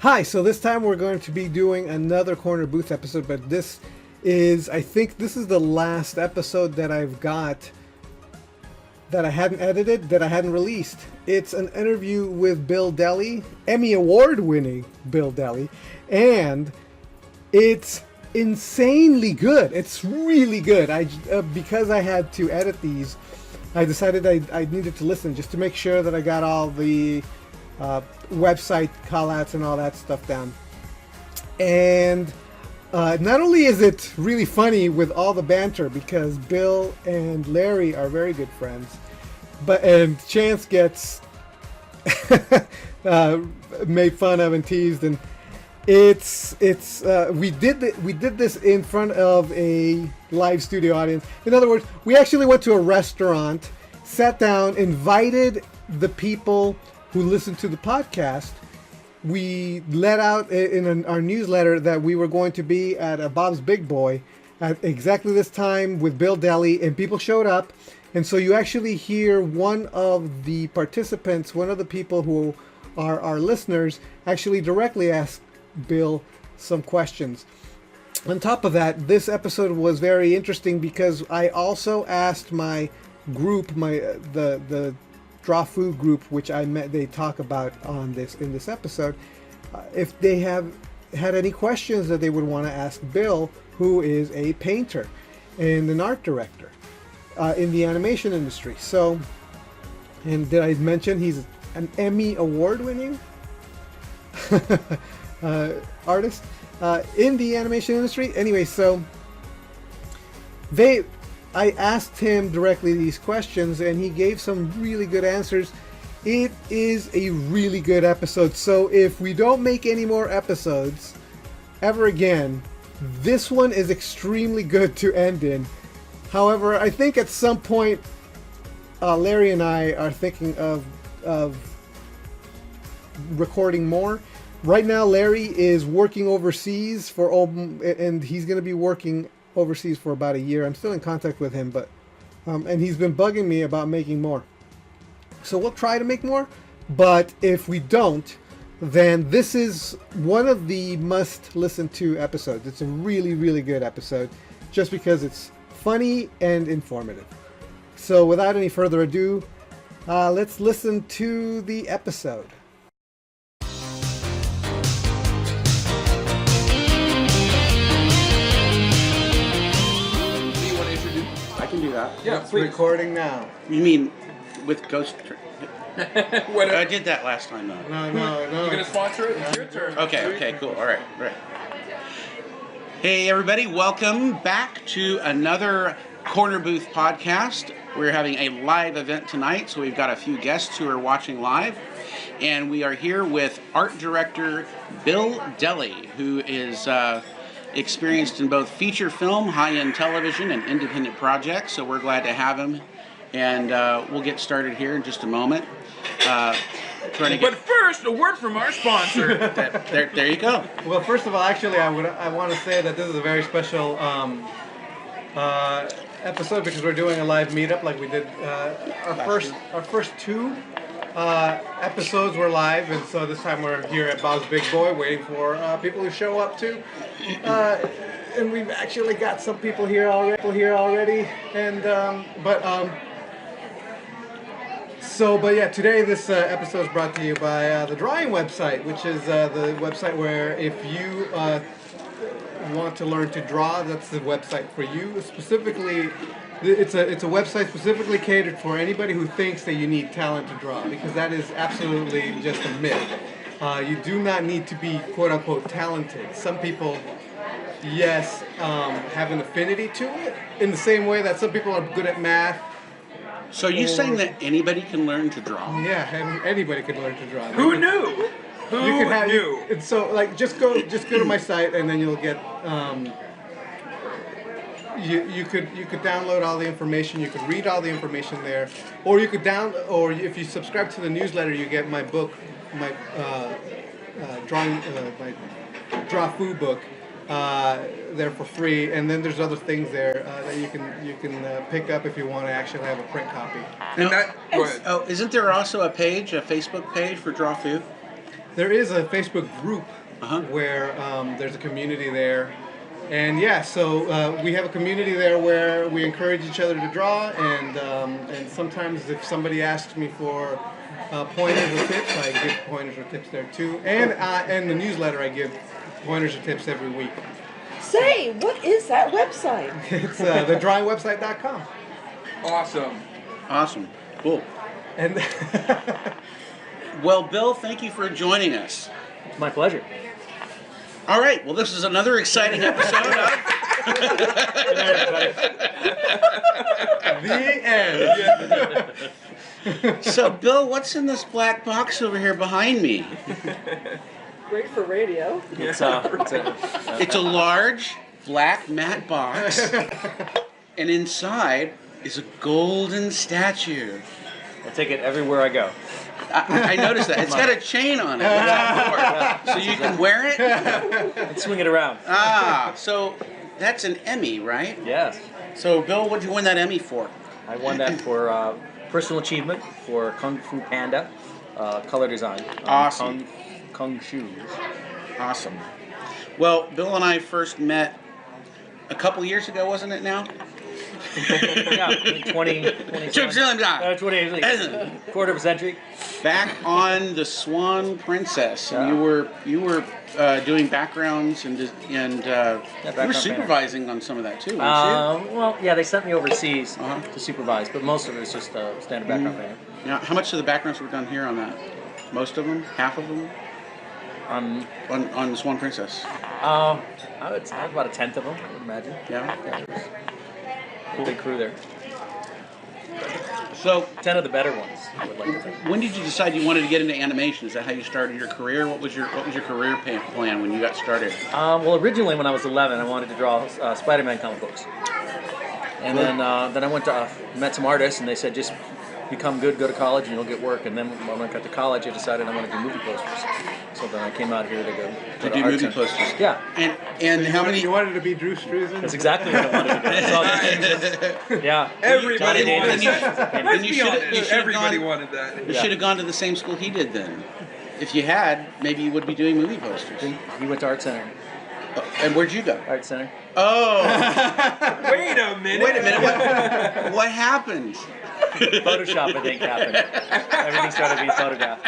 Hi, so this time we're going to be doing another Corner Booth episode, but this is, I think this is the last episode that I've got that I hadn't edited, that I hadn't released. It's an interview with Bill Deli, Emmy Award winning Bill Deli, and it's insanely good. It's really good. Because I had to edit these, I decided I needed to listen just to make sure that I got all the website callouts and all that stuff down. And not only is it really funny with all the banter, because Bill and Larry are very good friends, and Chance gets made fun of and teased, and we did this in front of a live studio audience. In other words, we actually went to a restaurant, sat down, invited the people who listened to the podcast. We let out in our newsletter that we were going to be at Bob's Big Boy at exactly this time with Bill Deli, and people showed up. And so you actually hear one of the participants, one of the people who are our listeners, actually directly ask Bill some questions. On top of that, this episode was very interesting because I also asked my group, the Draw Food group, which they talk about in this episode, if they have had any questions that they would want to ask Bill, who is a painter and an art director in the animation industry. So, and did I mention he's an Emmy Award winning artist in the animation industry? Anyway, so I asked him directly these questions, and he gave some really good answers. It is a really good episode. So if we don't make any more episodes ever again, this one is extremely good to end in. However, I think at some point, Larry and I are thinking of recording more. Right now, Larry is working overseas and he's going to be working overseas for about a year. I'm still in contact with him, but and he's been bugging me about making more. So we'll try to make more, but if we don't, then this is one of the must listen to episodes. It's a really, really good episode just because it's funny and informative. So without any further ado, let's listen to the episode. I can do that. Yeah, it's recording now. You mean with Ghost? I did that last time though. No. You gonna sponsor it? It's your turn. Okay, cool. All right. Hey everybody, welcome back to another Corner Booth podcast. We're having a live event tonight, so we've got a few guests who are watching live. And we are here with art director Bill Deli, who is experienced in both feature film, high-end television, and independent projects, so we're glad to have him. And we'll get started here in just a moment. But first, a word from our sponsor. There you go. Well, first of all, actually, I want to say that this is a very special episode because we're doing a live meetup like we did our first two episodes were live, and so this time we're here at Bob's Big Boy waiting for people to show up too. And we've actually got some people here already. And but yeah, today this episode is brought to you by the Drawing website, which is the website where if you want to learn to draw, that's the website for you. Specifically, it's a website specifically catered for anybody who thinks that you need talent to draw, because that is absolutely just a myth. You do not need to be quote unquote talented. Some people, yes, have an affinity to it in the same way that some people are good at math. So you're saying that anybody can learn to draw? Yeah, anybody can learn to draw. Who knew? Who knew? And so, like, just go to my site, and then you'll get. You could download all the information. You could read all the information there, or you could or if you subscribe to the newsletter, you get my book, my my Draw Food book. There for free, and then there's other things there that you can pick up if you want to actually have a print copy. And that, go ahead. Oh, isn't there also a Facebook page for Draw Food? There is a Facebook group where there's a community there. And yeah, so we have a community there where we encourage each other to draw, and sometimes if somebody asks me for pointers or tips, I give pointers or tips there too. And the newsletter, I give pointers or tips every week. Say, what is that website? It's thedrawingwebsite.com. Awesome. Cool. And well, Bill, thank you for joining us. It's my pleasure. All right. Well, this is another exciting episode of the end. So, Bill, what's in this black box over here behind me? Great for radio. It's a large black matte box, and inside is a golden statue. I take it everywhere I go. I noticed that. It's got a chain on it, so you can wear it. And swing it around. So that's an Emmy, right? Yes. So, Bill, what'd you win that Emmy for? I won that for personal achievement for Kung Fu Panda, color design. Awesome. Kung shoes. Awesome. Well, Bill and I first met a couple years ago, wasn't it now? Yeah, 20 quarter of a century. Back on the Swan Princess, and you were doing backgrounds and you were supervising on some of that too, weren't you? Well, yeah, they sent me overseas to supervise, but most of it was just standard background painting. Now, how much of the backgrounds were done here on that? Most of them? Half of them? On the Swan Princess? I would say about a tenth of them, I would imagine. Yeah. There was a big crew there. So 10 of the better ones, I would like to think. When did you decide you wanted to get into animation? Is that how you started your career? What was your career plan when you got started? Well, originally when I was 11, I wanted to draw Spider-Man comic books, and then I went to met some artists, and they said just become good, go to college, and you'll get work. And then when I got to college, I decided I wanted to do movie posters. So then I came out here to go to do movie posters. Yeah. And so how many? You wanted to be Drew Struzan? That's exactly what I wanted to do. Yeah. Everybody wanted that. Let's be honest. Everybody wanted that. You should have gone to the same school he did then. If you had, maybe you would be doing movie posters. He went to Art Center. And where'd you go? Art Center. Oh. Wait a minute. What happened? Photoshop, I think, happened. Everything started being photographed.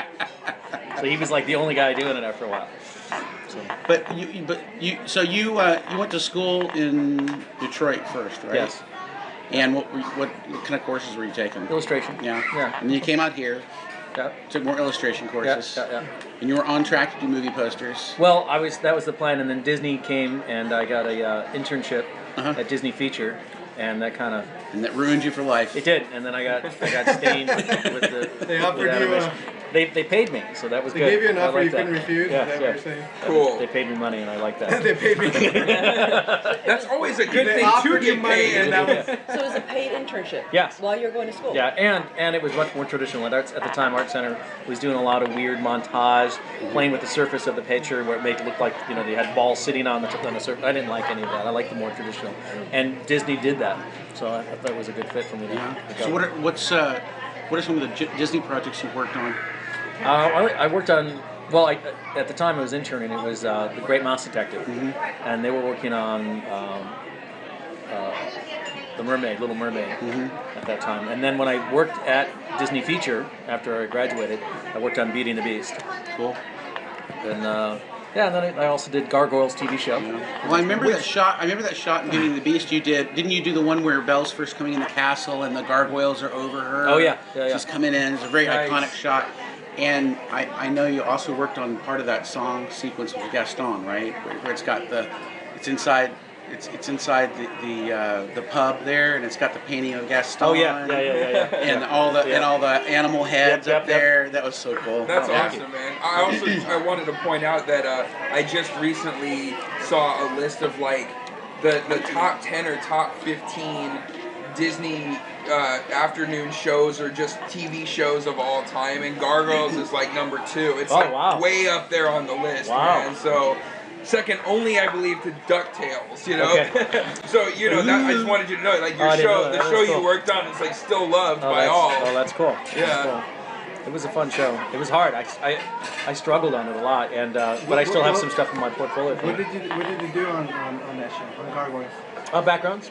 So he was like the only guy doing it after a while. So. You went to school in Detroit first, right? Yes. And what kind of courses were you taking? Illustration. Yeah. Yeah. And then you came out here. Yeah. Took more illustration courses. Yeah. And you were on track to do movie posters. Well, that was the plan, and then Disney came, and I got a internship at Disney Feature, and that kind of. And that ruined you for life. It did, and then I got stained with the. They offered you. They paid me, so that was good. They gave you an offer like you couldn't refuse. Yeah, is that what you're saying? Cool. They paid me money, and I like that. They paid me. That's always a good They thing to offered you get money, paid. and that was. So it was a paid internship. Yes. While you're going to school. Yeah, and it was much more traditional. At the time, Art Center was doing a lot of weird montage, playing with the surface of the picture, where it made it look like they had balls sitting on the surface. I didn't like any of that. I liked the more traditional, and Disney did that, so I thought it was a good fit for me. So what are some of the Disney projects you've worked on? I worked on. Well, at the time I was interning. It was The Great Mouse Detective, and they were working on The Mermaid, Little Mermaid, at that time. And then when I worked at Disney Feature after I graduated, I worked on Beauty and the Beast. Cool. And and then I also did Gargoyles TV show. Yeah. Well, I remember that shot in Beauty and the Beast you did. Didn't you do the one where Belle's first coming in the castle and the gargoyles are over her? Oh yeah. She's coming in. It's a very Nice. iconic shot. And I know you also worked on part of that song sequence with Gaston, right? Where it's got it's inside the pub there, and it's got the painting of Gaston. Oh yeah. And all the animal heads up there. That was so cool. That's awesome, man. I wanted to point out that I just recently saw a list of like the top 10 or top 15 Disney afternoon shows or just TV shows of all time, and Gargoyles is like number 2. It's way up there on the list, man. So second only, I believe, to DuckTales. Okay. So that I just wanted you to know, like your show, the show you worked on is like still loved by all. Oh, that's cool. Yeah. It was a fun show. It was hard. I struggled on it a lot, and but I still have some stuff in my portfolio. What did you do on that show, on Gargoyles?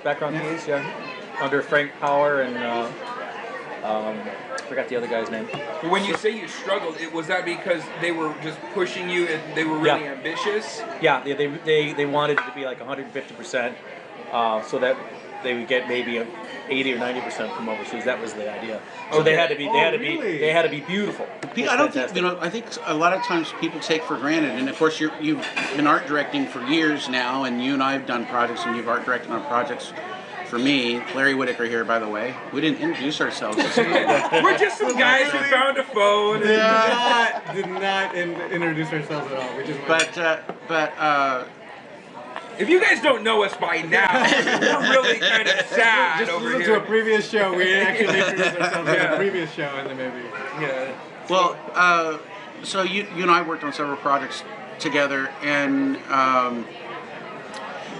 Background piece, yeah. Under Frank Power and I forgot the other guy's name. But when you say you struggled, was that because they were just pushing you and they were really ambitious? Yeah, they wanted it to be like 150%, so that they would get maybe 80 or 90% from overseas. That was the idea. So they had to be they had to be beautiful. I don't think I think a lot of times people take for granted, and of course you've been art directing for years now, and you and I have done projects, and you've art directed on projects. For me, Larry Whitaker here, by the way. We didn't introduce ourselves. We're just some guys who found a phone. Did not introduce ourselves at all. We just But if you guys don't know us by now, we're really kind of sad just over listen here. to a previous show. We actually introduced ourselves in a previous show in the movie. Yeah. well, so you and I worked on several projects together, and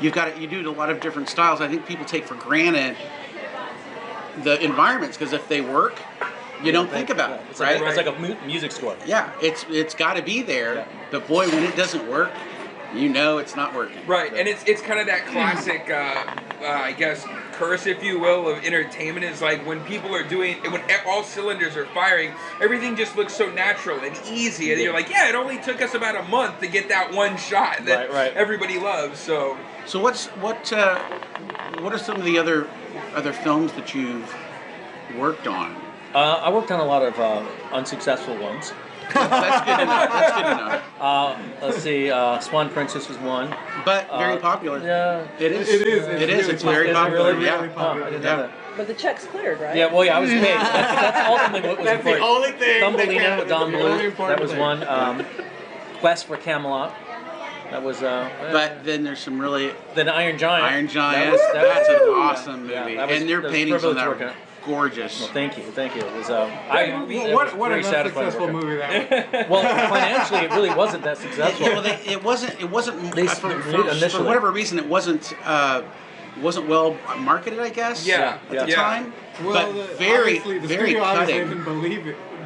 you do a lot of different styles. I think people take for granted the environments because if they work, you don't think about it, It's right? like, it's like a music score. Yeah, it's got to be there. Yeah. But boy, when it doesn't work, you know it's not working. Right, and it's kind of that classic, I guess, curse, if you will, of entertainment. Is like when people are doing, when all cylinders are firing, everything just looks so natural and easy, and you're like, yeah, it only took us about a month to get that one shot that everybody loves. So what are some of the other films that you've worked on? I worked on a lot of unsuccessful ones. That's good enough. That's good enough. Let's see, Swan Princess was one. But very popular. Yeah. It is. It is. It's very popular. Really? Yeah. Oh, I didn't know that. But the check's cleared, right? Yeah, well, yeah, I was paid. That's ultimately what was That's the important. only thing. Thumbelina with Don the only Bluth. important That was thing. one. Quest for Camelot. That was. But then there's some really Then Iron Giant. Iron Giant. That's an awesome movie, Yeah, that was- and their that was paintings on privileged working that on are gorgeous. Well, thank you. It was. What an unsuccessful movie that was. Well, financially, it really wasn't that successful. It wasn't. They For initially. whatever reason, it wasn't well marketed, I guess. Yeah. At the time. Well, but very, obviously, the very studio obviously cutting.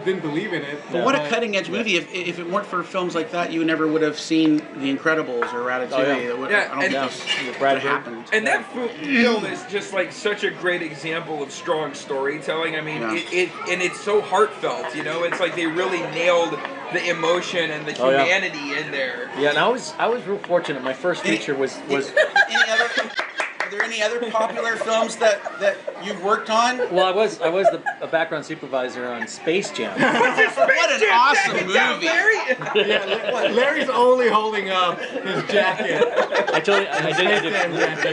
didn't believe in it. But what a cutting edge movie! If it weren't for films like that, you never would have seen The Incredibles or Ratatouille. Oh, yeah. It would- Yeah, I don't and- think this Brad would Bird. have happened. And that film is just like such a great example of strong storytelling. I mean, Yeah. it's so heartfelt. You know, it's like they really nailed the emotion and the Oh, yeah. humanity in there. Yeah, and I was real fortunate. My first feature was Are there any other popular films that you've worked on? well, I was a background supervisor on Space Jam. What an awesome movie! Yeah, Larry's only holding up his jacket I told you, I did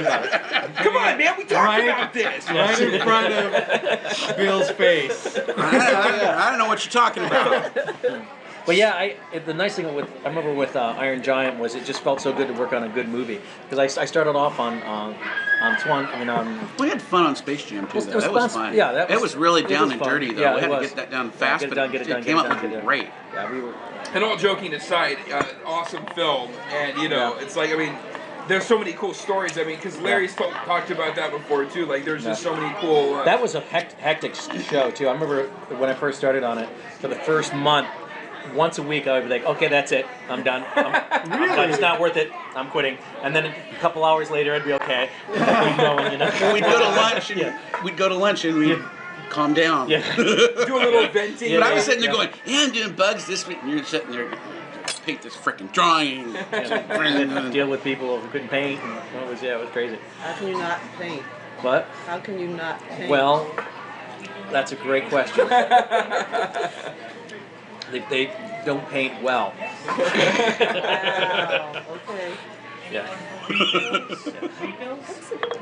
about it. Come on, man, we talked about this. right in front of Bill's face. I don't know what you're talking about. But yeah, the nice thing I remember with Iron Giant was it just felt so good to work on a good movie because I started off on Swan. We had fun on Space Jam too. Well, Though. it was That was fun. fun. Yeah, it was really it down was and fun. dirty though. Yeah, we it had to was. get that down fast, get it but done, get it done, it came get out it done, looking get it done. great. Yeah, we were. And all joking aside, awesome film, and you know, it's like, I mean, there's so many cool stories. I mean, because Larry's talked about that before too. Like, there's just so many cool. That was a hectic show too. I remember when I first started on it. For the first month, once a week I would be like, okay, that's it. I'm done. I'm done. It's not worth it. I'm quitting. And then a couple hours later, I'd be okay. Keep going, you know? We'd go to lunch and we'd go to lunch and we'd calm down. Yeah. do a little venting. But I was sitting there going, yeah, I'm doing bugs this week, and you're sitting there, paint this freaking drawing. And deal with people who couldn't paint. And it was crazy. How can you not paint? But How can you not paint? well, that's a great question. They don't paint well. Wow. Okay. Yeah.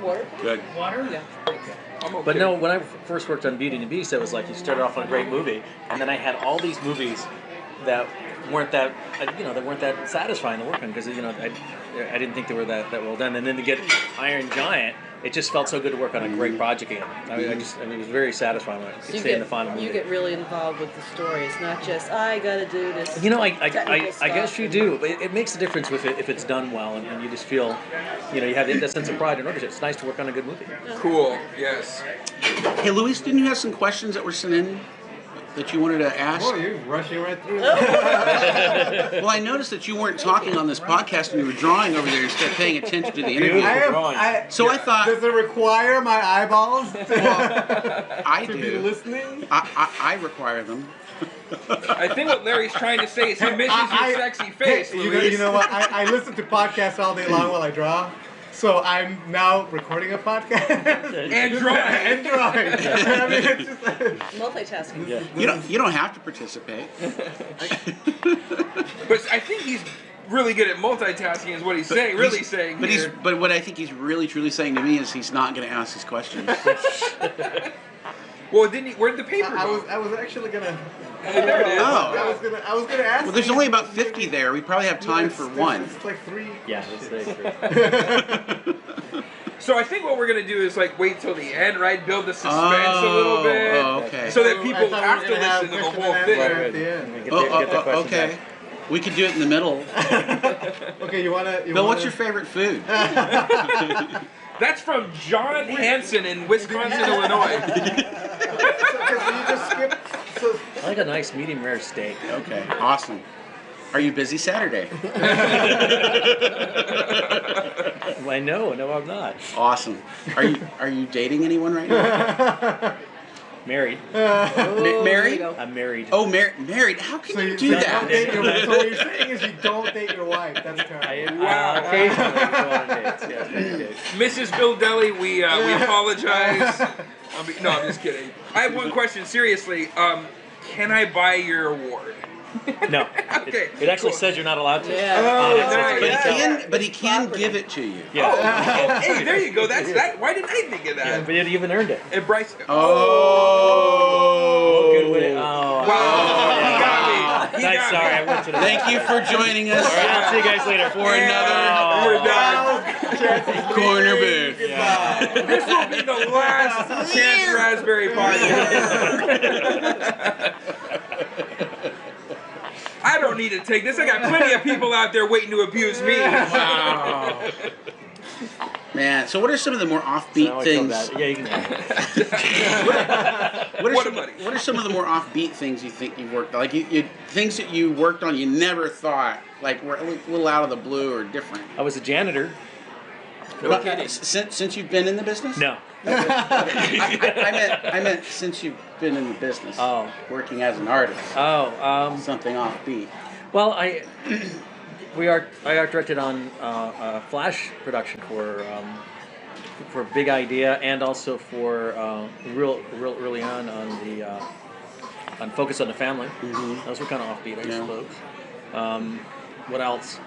Water? Good. Yeah. I'm okay. But no, when I first worked on Beauty and the Beast, it was like you started off on a great movie, and then I had all these movies that weren't that satisfying to work on because I didn't think they were that well done. And then to get Iron Giant, it just felt so good to work on a great project again. It was very satisfying when I could stay in the final movie. You get really involved with the story. It's not just I got to do this. I guess you do, but it makes a difference if it's done well, and you just feel, you have that sense of pride and ownership. It's nice to work on a good movie. Cool. Yes. Hey, Luis, didn't you have some questions that were sent in that you wanted to ask? Oh, you're rushing right through. Well, I noticed that you weren't talking on this podcast and you were drawing over there instead of paying attention to the interview. So I thought. Does it require my eyeballs to, I to do. be listening? I require them. I think what Larry's trying to say is he misses your sexy face, Luis. You know what? I listen to podcasts all day long while I draw. So I'm now recording a podcast And drawing. and drawing. I mean, it's just Multitasking. Yeah. You don't have to participate. But I think he's really good at multitasking is what he's saying. Really saying But here. but what I think he's really truly saying to me is he's not going to ask his questions. Well, didn't he? Where'd the paper go? I was actually gonna. There it is. Oh. I was gonna ask. Well, there's only about 50 there. We probably have time for one. It's like 3. Yeah, that's very true. So I think what we're gonna do is like wait till the end, right? Build the suspense a little bit, Okay. so that I people thought we have were to gonna have listen to the question whole and thing. answer Right, at the end. Get the question Okay. back. We could do it in the middle. Okay, you wanna? Bill, what's your favorite food? That's from John Hansen in Wisconsin, Illinois. So you just skip. So I like a nice medium rare steak. Okay, awesome. Are you busy Saturday? Why no, I'm not. Awesome. Are you dating anyone right now? Married. Married? I'm married. Oh, married. How can you do you don't that? date your, so what you're saying is you don't date your wife. That's terrible. Occasionally we go on dates. Yes, we do. Mrs. Bill Deli, we apologize. No, I'm just kidding. I have one question. Seriously, can I buy your award? No. Okay, It actually cool. says you're not allowed to. Yeah. Oh, It says- nice. But he can give it to you. Yeah. Oh, hey, there you go. That's that. Why didn't I think of Yeah, that? but you even earned it. And Bryce. Oh. Good with it. Oh. Wow, he got me. He Nice, got sorry, me. I went to the. Thank you for joining us All right, I'll see you guys later. for another We're done. corner booth. This will be the last Chance Raspberry podcast. I don't need to take this. I got plenty of people out there waiting to abuse me. Wow. Man, so what are some of the more offbeat things? Yeah, you can have it. What are some of the more offbeat things you think you've worked on? Like you things that you worked on you never thought like were a little out of the blue or different. I was a janitor. Since you've been in the business? No. I meant since you've been in the business. Oh. Working as an artist. Something offbeat. Well, I art directed on a Flash production for Big Idea, and also for real early on the on Focus on the Family. Mm-hmm. Those were kind of offbeat, I Yeah. suppose. What else?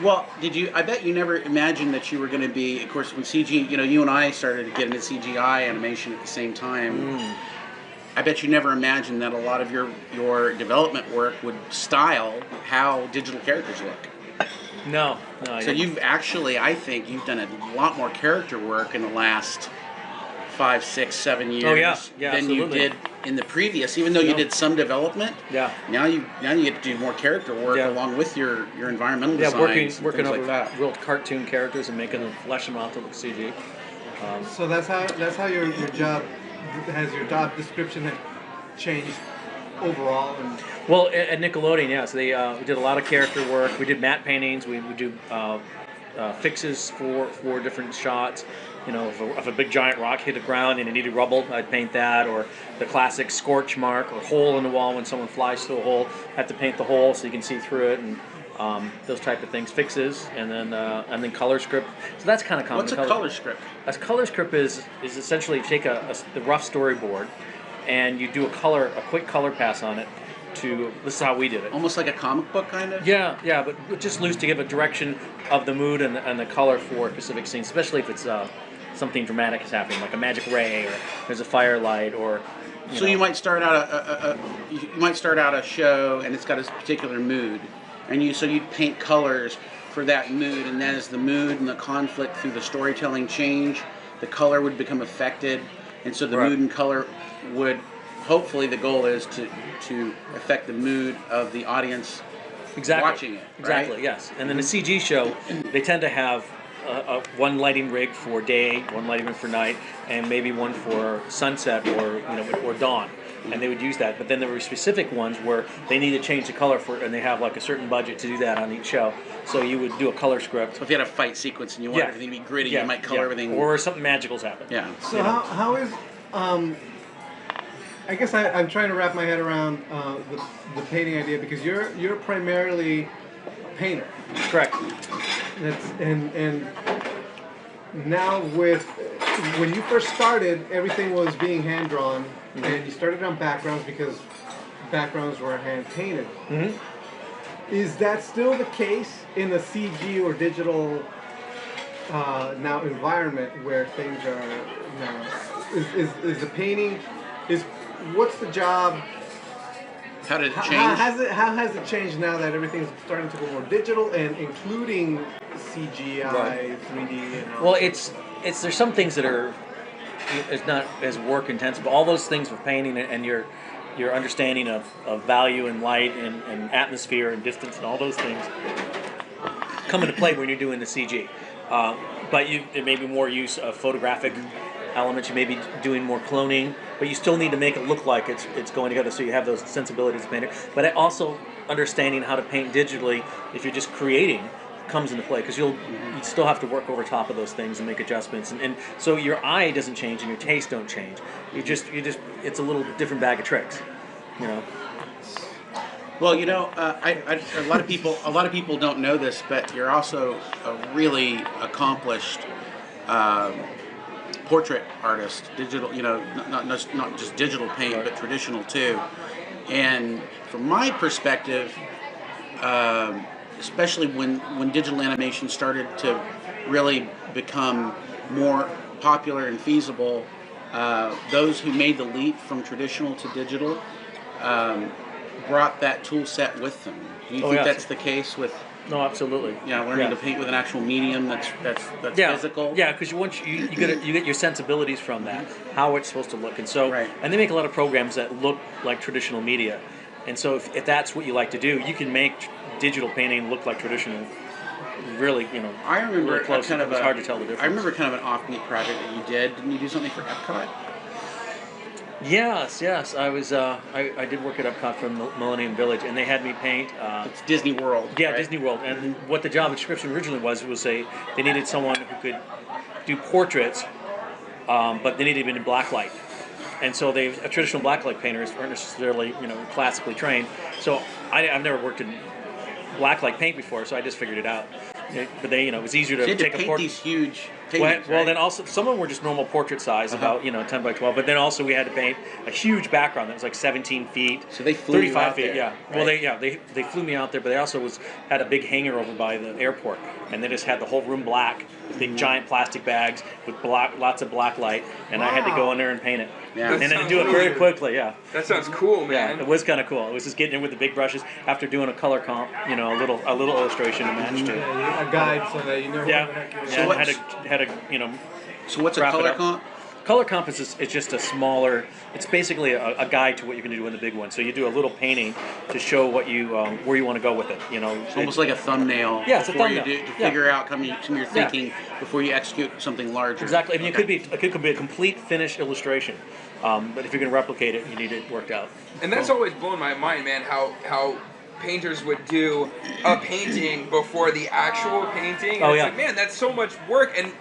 Well, I bet you never imagined that you were going to be, of course, when CG, you and I started to get into CGI animation at the same time. I bet you never imagined that a lot of your development work would style how digital characters look. No, I So didn't. you've actually, I think, you've done a lot more character work in the last 5, 6, 7 years Oh, yeah, than you absolutely. did in the previous. Even though you No. did some development, Yeah. now you get to do more character work Yeah. along with your environmental Yeah, designs and working things over like that. real cartoon characters and making them flesh them out to look CG. So that's how your job your job description had changed overall. And Well, at Nickelodeon, yeah. So we did a lot of character work. We did matte paintings. We would do fixes for different shots. If a big giant rock hit the ground and it needed rubble, I'd paint that. Or the classic scorch mark or hole in the wall when someone flies through a hole. I have to paint the hole so you can see through it, and those type of things. Fixes, and then color script. So that's kind of common. What's a color script? A color script is essentially you take the rough storyboard, and you do a quick color pass on it. This is how we did it. Almost like a comic book, kind of? Yeah, but just loose to give a direction of the mood and the color for a specific scene, especially if it's something dramatic is happening, like a magic ray, or there's a firelight, or. You might start out a show and it's got a particular mood, and you'd paint colors for that mood, and then as the mood and the conflict through the storytelling change, the color would become affected, and so the Right. mood and color would. Hopefully, the goal is to affect the mood of the audience watching it. Exactly, right? yes. And then the CG show, they tend to have one lighting rig for day, one lighting rig for night, and maybe one for sunset or dawn. and they would use that. But then there were specific ones where they need to change the color for, and they have like a certain budget to do that on each show. So you would do a color script. So if you had a fight sequence and you want everything to be gritty, you might color everything. Or something magical's happen. Yeah. So how is I guess I'm trying to wrap my head around the painting idea, because you're primarily a painter. Correct. And now when you first started, everything was being hand drawn, and you started on backgrounds because backgrounds were hand painted. Mm-hmm. Is that still the case in a CG or digital now environment where things are now? Is the painting what's the job? How did it change? How has it changed now that everything's starting to go more digital and including CGI, 3D, and all? Well, there's some things that are it's not as work intensive, but all those things with painting and your understanding of value and light and atmosphere and distance and all those things come into play when you're doing the CG. But it may be more use of photographic elements. You may be doing more cloning, but you still need to make it look like it's going together, so you have those sensibilities as a painter. But also understanding how to paint digitally, if you're just creating, comes into play, because you still have to work over top of those things and make adjustments, and so your eye doesn't change and your taste don't change. You just it's a little different bag of tricks, you know. Well, you know, a lot of people don't know this, but you're also a really accomplished portrait artist, digital, you know, not just digital paint, but traditional too. And from my perspective, especially when digital animation started to really become more popular and feasible, those who made the leap from traditional to digital brought that tool set with them. Do you think that's the case with? No, absolutely. Yeah, learning to paint with an actual medium that's physical. Yeah, because you get your sensibilities from that, how it's supposed to look, and so and they make a lot of programs that look like traditional media, and so if that's what you like to do, you can make digital painting look like traditional. Really, you know. I remember really close. Kind of it's hard to tell the difference. I remember kind of an offbeat project that you did. Didn't you do something for Epcot? Yes. I was. I did work at Epcot from Millennium Village, and they had me paint. It's Disney World. Yeah, right? Disney World. And what the job description originally was they needed someone who could do portraits, but they needed it in blacklight. And so traditional blacklight painters aren't necessarily classically trained. So I've never worked in blacklight paint before, so I just figured it out. But it was easier to take a portrait. These huge paintings, well, then also some of them were just normal portrait size, about 10 by 12. But then also we had to paint a huge background that was like 17 feet. So they flew 35 you out feet. there, Yeah. right? Well, they flew me out there, but they also had a big hangar over by the airport, and they just had the whole room black, with big giant plastic bags with lots of black light, and I had to go in there and paint it. Yeah. And then do it very quickly. Yeah. That sounds cool, man. Yeah, it was kind of cool. It was just getting in with the big brushes after doing a color comp, a little illustration to match to. A guide so that you know. So had to So what's a wrap it color up. comp? Color comp is just a smaller. It's basically a guide to what you're going to do in the big one. So you do a little painting to show what you where you want to go with it. It's almost like a thumbnail. Yeah, it's a before thumbnail. You do, to figure out some of your thinking before you execute something larger. Exactly. I mean, it could be a complete finished illustration. But if you're going to replicate it, you need it worked out. And that's always blown my mind, man. How painters would do a painting before the actual painting. Oh, it's yeah. like, man, that's so much work, and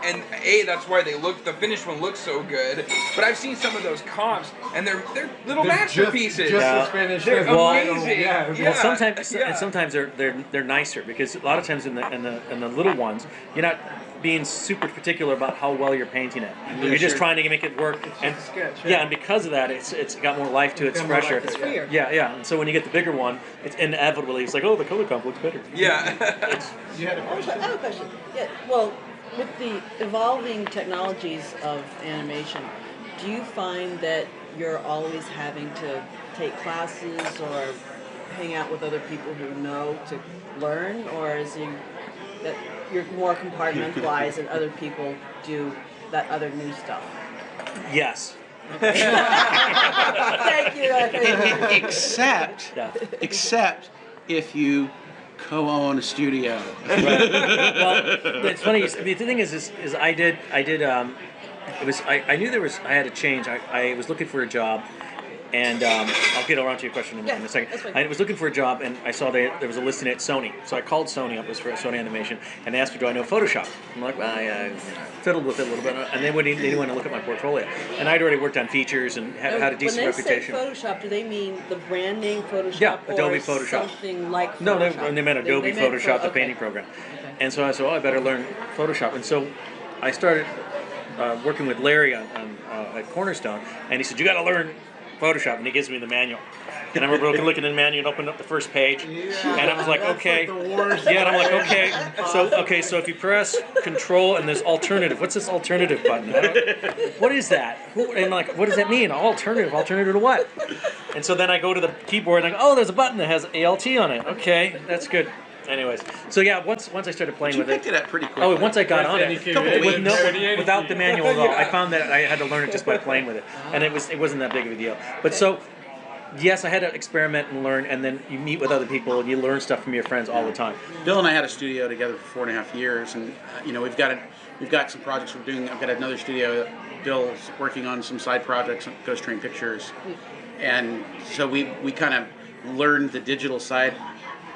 that's why the finished one looks so good. But I've seen some of those comps, and they're little masterpieces. Just as finished. They're as amazing. Yeah. Well, sometimes they're nicer, because a lot of times in the little ones, you're not being super particular about how well you're painting it. You're just trying to make it work. And a sketch. and because of that, it's got more life to it. It's fresher. It's weird. Yeah. And so when you get the bigger one, it's inevitably the color comp looks better. Yeah. You had a I question. have a question. Yeah, well, with the evolving technologies of animation, do you find that you're always having to take classes or hang out with other people who know to learn, or is that you're more compartmentalized and other people do that other new stuff? Yes. Thank you. Except if you co-own a studio. Well, it's funny. The thing is I knew I had a change. I was looking for a job, And I'll get around to your question in a That's second. fine. I was looking for a job, and I saw there was a listing at Sony. So I called Sony up, it was for Sony Animation, and they asked me, do I know Photoshop? I'm like, well, I fiddled with it a little bit. And they didn't want to look at my portfolio. And I'd already worked on features and had a decent reputation. When they say Photoshop, do they mean the brand name Photoshop? Yeah, Adobe or Photoshop. Something like Photoshop? No, they meant Adobe Photoshop, the painting program. Okay. And so I said, I better learn Photoshop. And so I started working with Larry at Cornerstone, and he said, you got to learn Photoshop, and he gives me the manual. And I remember looking in the manual and opened up the first page, and I was like, okay. Yeah, and I'm like, okay. So if you press Control and there's alternative, what's this alternative button? What is that? And I'm like, what does that mean? Alternative to what? And so then I go to the keyboard and I go, oh, there's a button that has ALT on it. Okay, that's good. Anyways, so yeah, once I started playing with it. You picked it up pretty quickly. Oh, once I got on it, weeks. without the manual at all, I found that I had to learn it just by playing with it, and it wasn't that big of a deal. But so, yes, I had to experiment and learn, and then you meet with other people and you learn stuff from your friends all the time. Bill and I had a studio together for 4.5 years, and we've got some projects we're doing. I've got another studio. Bill's working on some side projects, Ghost Train Pictures, and so we kind of learned the digital side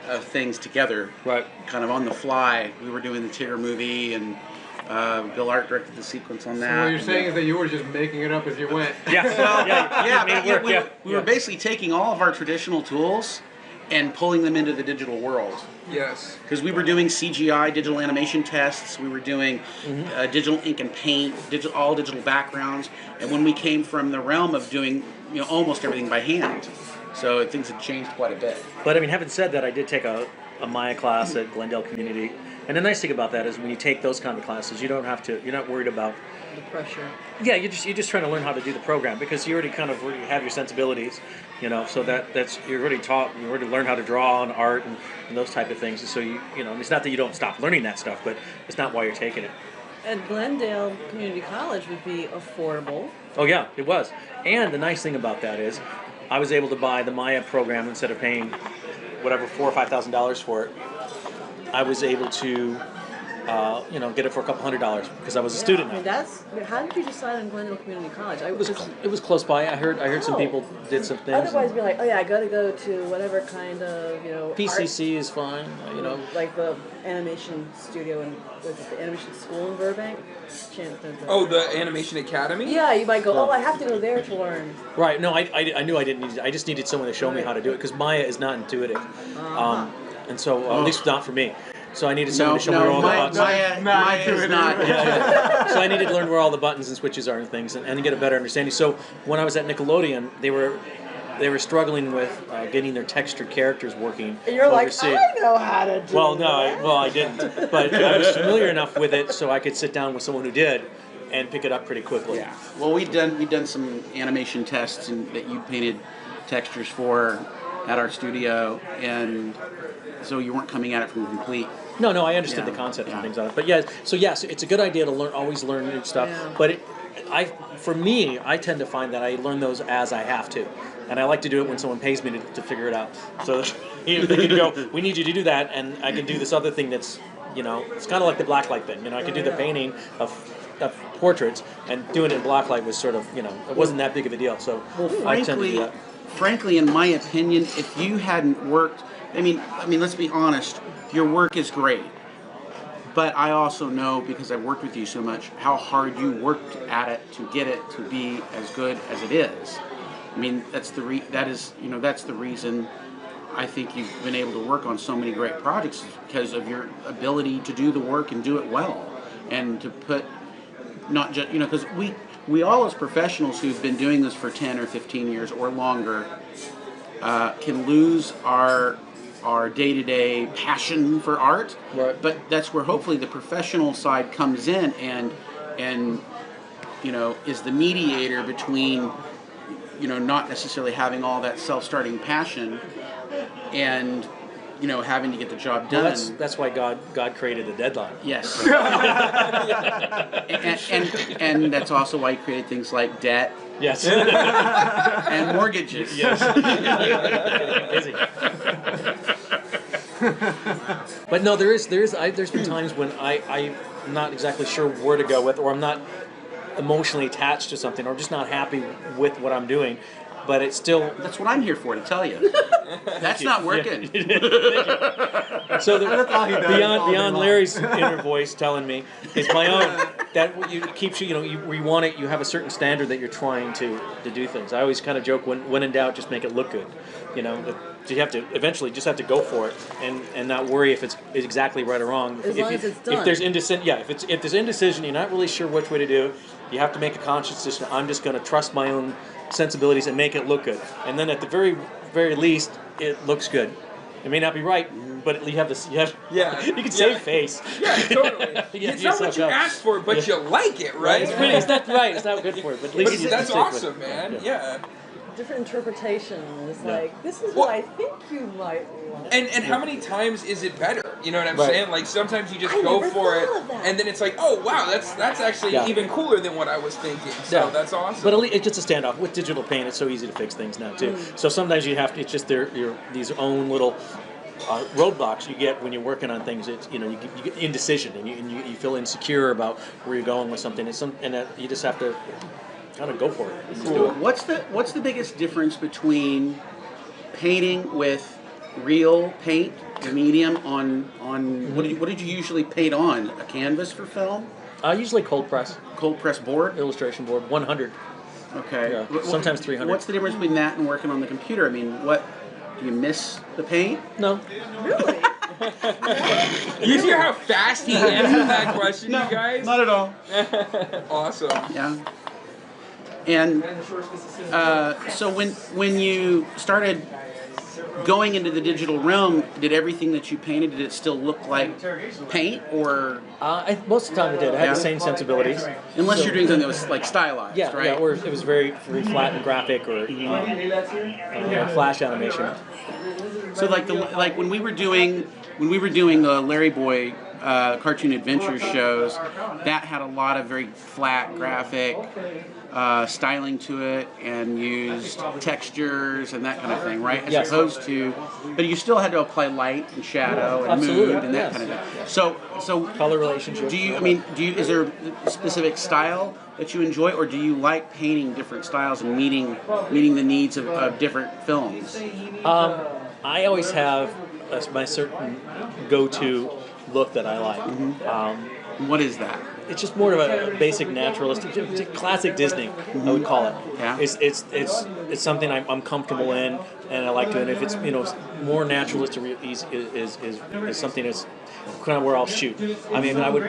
of things together, right? Kind of on the fly. We were doing the Tigger movie, and Bill Art directed the sequence on that. So what you're saying is that you were just making it up as you went. Yeah, we were basically taking all of our traditional tools and pulling them into the digital world. Yes. Because we were doing CGI, digital animation tests, we were doing digital ink and paint, all digital backgrounds, and when we came from the realm of doing almost everything by hand, so things had changed quite a bit. But I mean, having said that, I did take a Maya class at Glendale Community, and the nice thing about that is when you take those kind of classes, you're not worried about The pressure. Yeah, you're just trying to learn how to do the program because you already have your sensibilities, so that's you're already taught, you already learned how to draw and art and those type of things. And so it's not that you don't stop learning that stuff, but it's not why you're taking it. And Glendale Community College would be affordable. Oh yeah, it was. And the nice thing about that is, I was able to buy the Maya program instead of paying whatever $4,000 or $5,000 for it. I was able to get it for a couple $100 because I was a student. I mean, how did you decide on Glendale Community College? It was close by. I heard some people did some things. Otherwise, be like, I got to go to whatever kind of PCC is fine. like the animation studio and the animation school in Burbank. Oh, the Animation Academy? Yeah, you might go. I have to go there to learn. Right. No, I knew I didn't need it. I just needed someone to show me how to do it because Maya is not intuitive, and so at least not for me. So I needed someone to show me where all the buttons. Maya is not. So I needed to learn where all the buttons and switches are and things, and get a better understanding. So when I was at Nickelodeon, they were struggling with getting their textured characters working. And you're overseas. like, I know how to do I didn't. But I was familiar enough with it so I could sit down with someone who did and pick it up pretty quickly. Yeah. Well, we've done some animation tests that you painted textures for at our studio, and so you weren't coming at it from complete. No, I understood the concept and things on it. But so it's a good idea to always learn new stuff. Yeah. But for me, I tend to find that I learn those as I have to. And I like to do it when someone pays me to figure it out. So they can go, we need you to do that, and I can do this other thing that's, it's kind of like the blacklight thing. I could do the painting of portraits, and doing it in blacklight was sort of, it wasn't that big of a deal. So I tend to do that. Frankly, in my opinion, if you hadn't worked, I mean, let's be honest, your work is great. But I also know, because I've worked with you so much, how hard you worked at it to get it to be as good as it is. I mean, that's the reason I think you've been able to work on so many great projects, is because of your ability to do the work and do it well, and to put not just because we all as professionals who've been doing this for 10 or 15 years or longer can lose our day-to-day passion for art, right. But that's where hopefully the professional side comes in and is the mediator between not necessarily having all that self-starting passion and having to get the job done. Well, that's why God created a deadline. Yes. and that's also why he created things like debt. Yes. And mortgages. Yes. Busy. But no, there's been times when I'm not exactly sure where to go with, or I'm not emotionally attached to something, or just not happy with what I'm doing, but it's still. That's what I'm here for, to tell you. That's not working. So That's all he does all day beyond long. Larry's inner voice telling me is my own. That you keeps you, you want it. You have a certain standard that you're trying to do things. I always kind of joke, when in doubt, just make it look good. You have to eventually just have to go for it and not worry if it's exactly right or wrong. As long as it's done. If there's indecision, if there's indecision, you're not really sure which way to do. You have to make a conscious decision. I'm just going to trust my own sensibilities and make it look good. And then at the very, very least, it looks good. It may not be right, but you have this. You can save face. Yeah, totally. It's not what you asked for, but you like it, right? It's not right. It's not good for it, but at least you that's stick with awesome, it. man. Yeah. Different interpretation. It's like, this is what I think you might want. And how many times is it better? You know what I'm Right. saying? Like sometimes you just I go never for it, thought of that. and then it's like, oh wow, that's actually even cooler than what I was thinking. So that's awesome. But at least it's just a standoff. With digital paint, it's so easy to fix things now too. So sometimes you have to. It's just these own little roadblocks you get when you're working on things. It's you get indecision and you feel insecure about where you're going with something. You just have to kind of go for it. And just do it. What's the biggest difference between painting with real paint, the medium, on what did you usually paint on? A canvas for film? Usually cold press, Cold press board? illustration board, 100. Okay. Yeah, sometimes 300. What's the difference between that and working on the computer? I mean, do you miss the paint? No. Really? You hear how fast he answered that question, you guys? Not at all. Awesome. Yeah. And so when you started going into the digital realm, did everything that you painted, did it still look like paint, or Most of the time it did. It had Yeah? the same sensibilities. unless you're doing something that was like stylized, Yeah, right? or it was very, very flat and graphic, or flash animation. So like when we were doing the Larry Boy cartoon adventure shows, that had a lot of very flat graphic styling to it and used textures and that kind of thing, right? As Yes. opposed to, but you still had to apply light and shadow and Absolutely, mood and that yes. kind of thing. So Color relationships. is there a specific style that you enjoy, or do you like painting different styles and meeting the needs of different films? I always have my certain go-to look that I like. What is that? It's just more of a basic naturalistic, classic Disney, I would call it. Yeah. It's something I'm comfortable in, and I like to. And if it's more naturalistic, is something that's kind of where I'll shoot. I mean, I would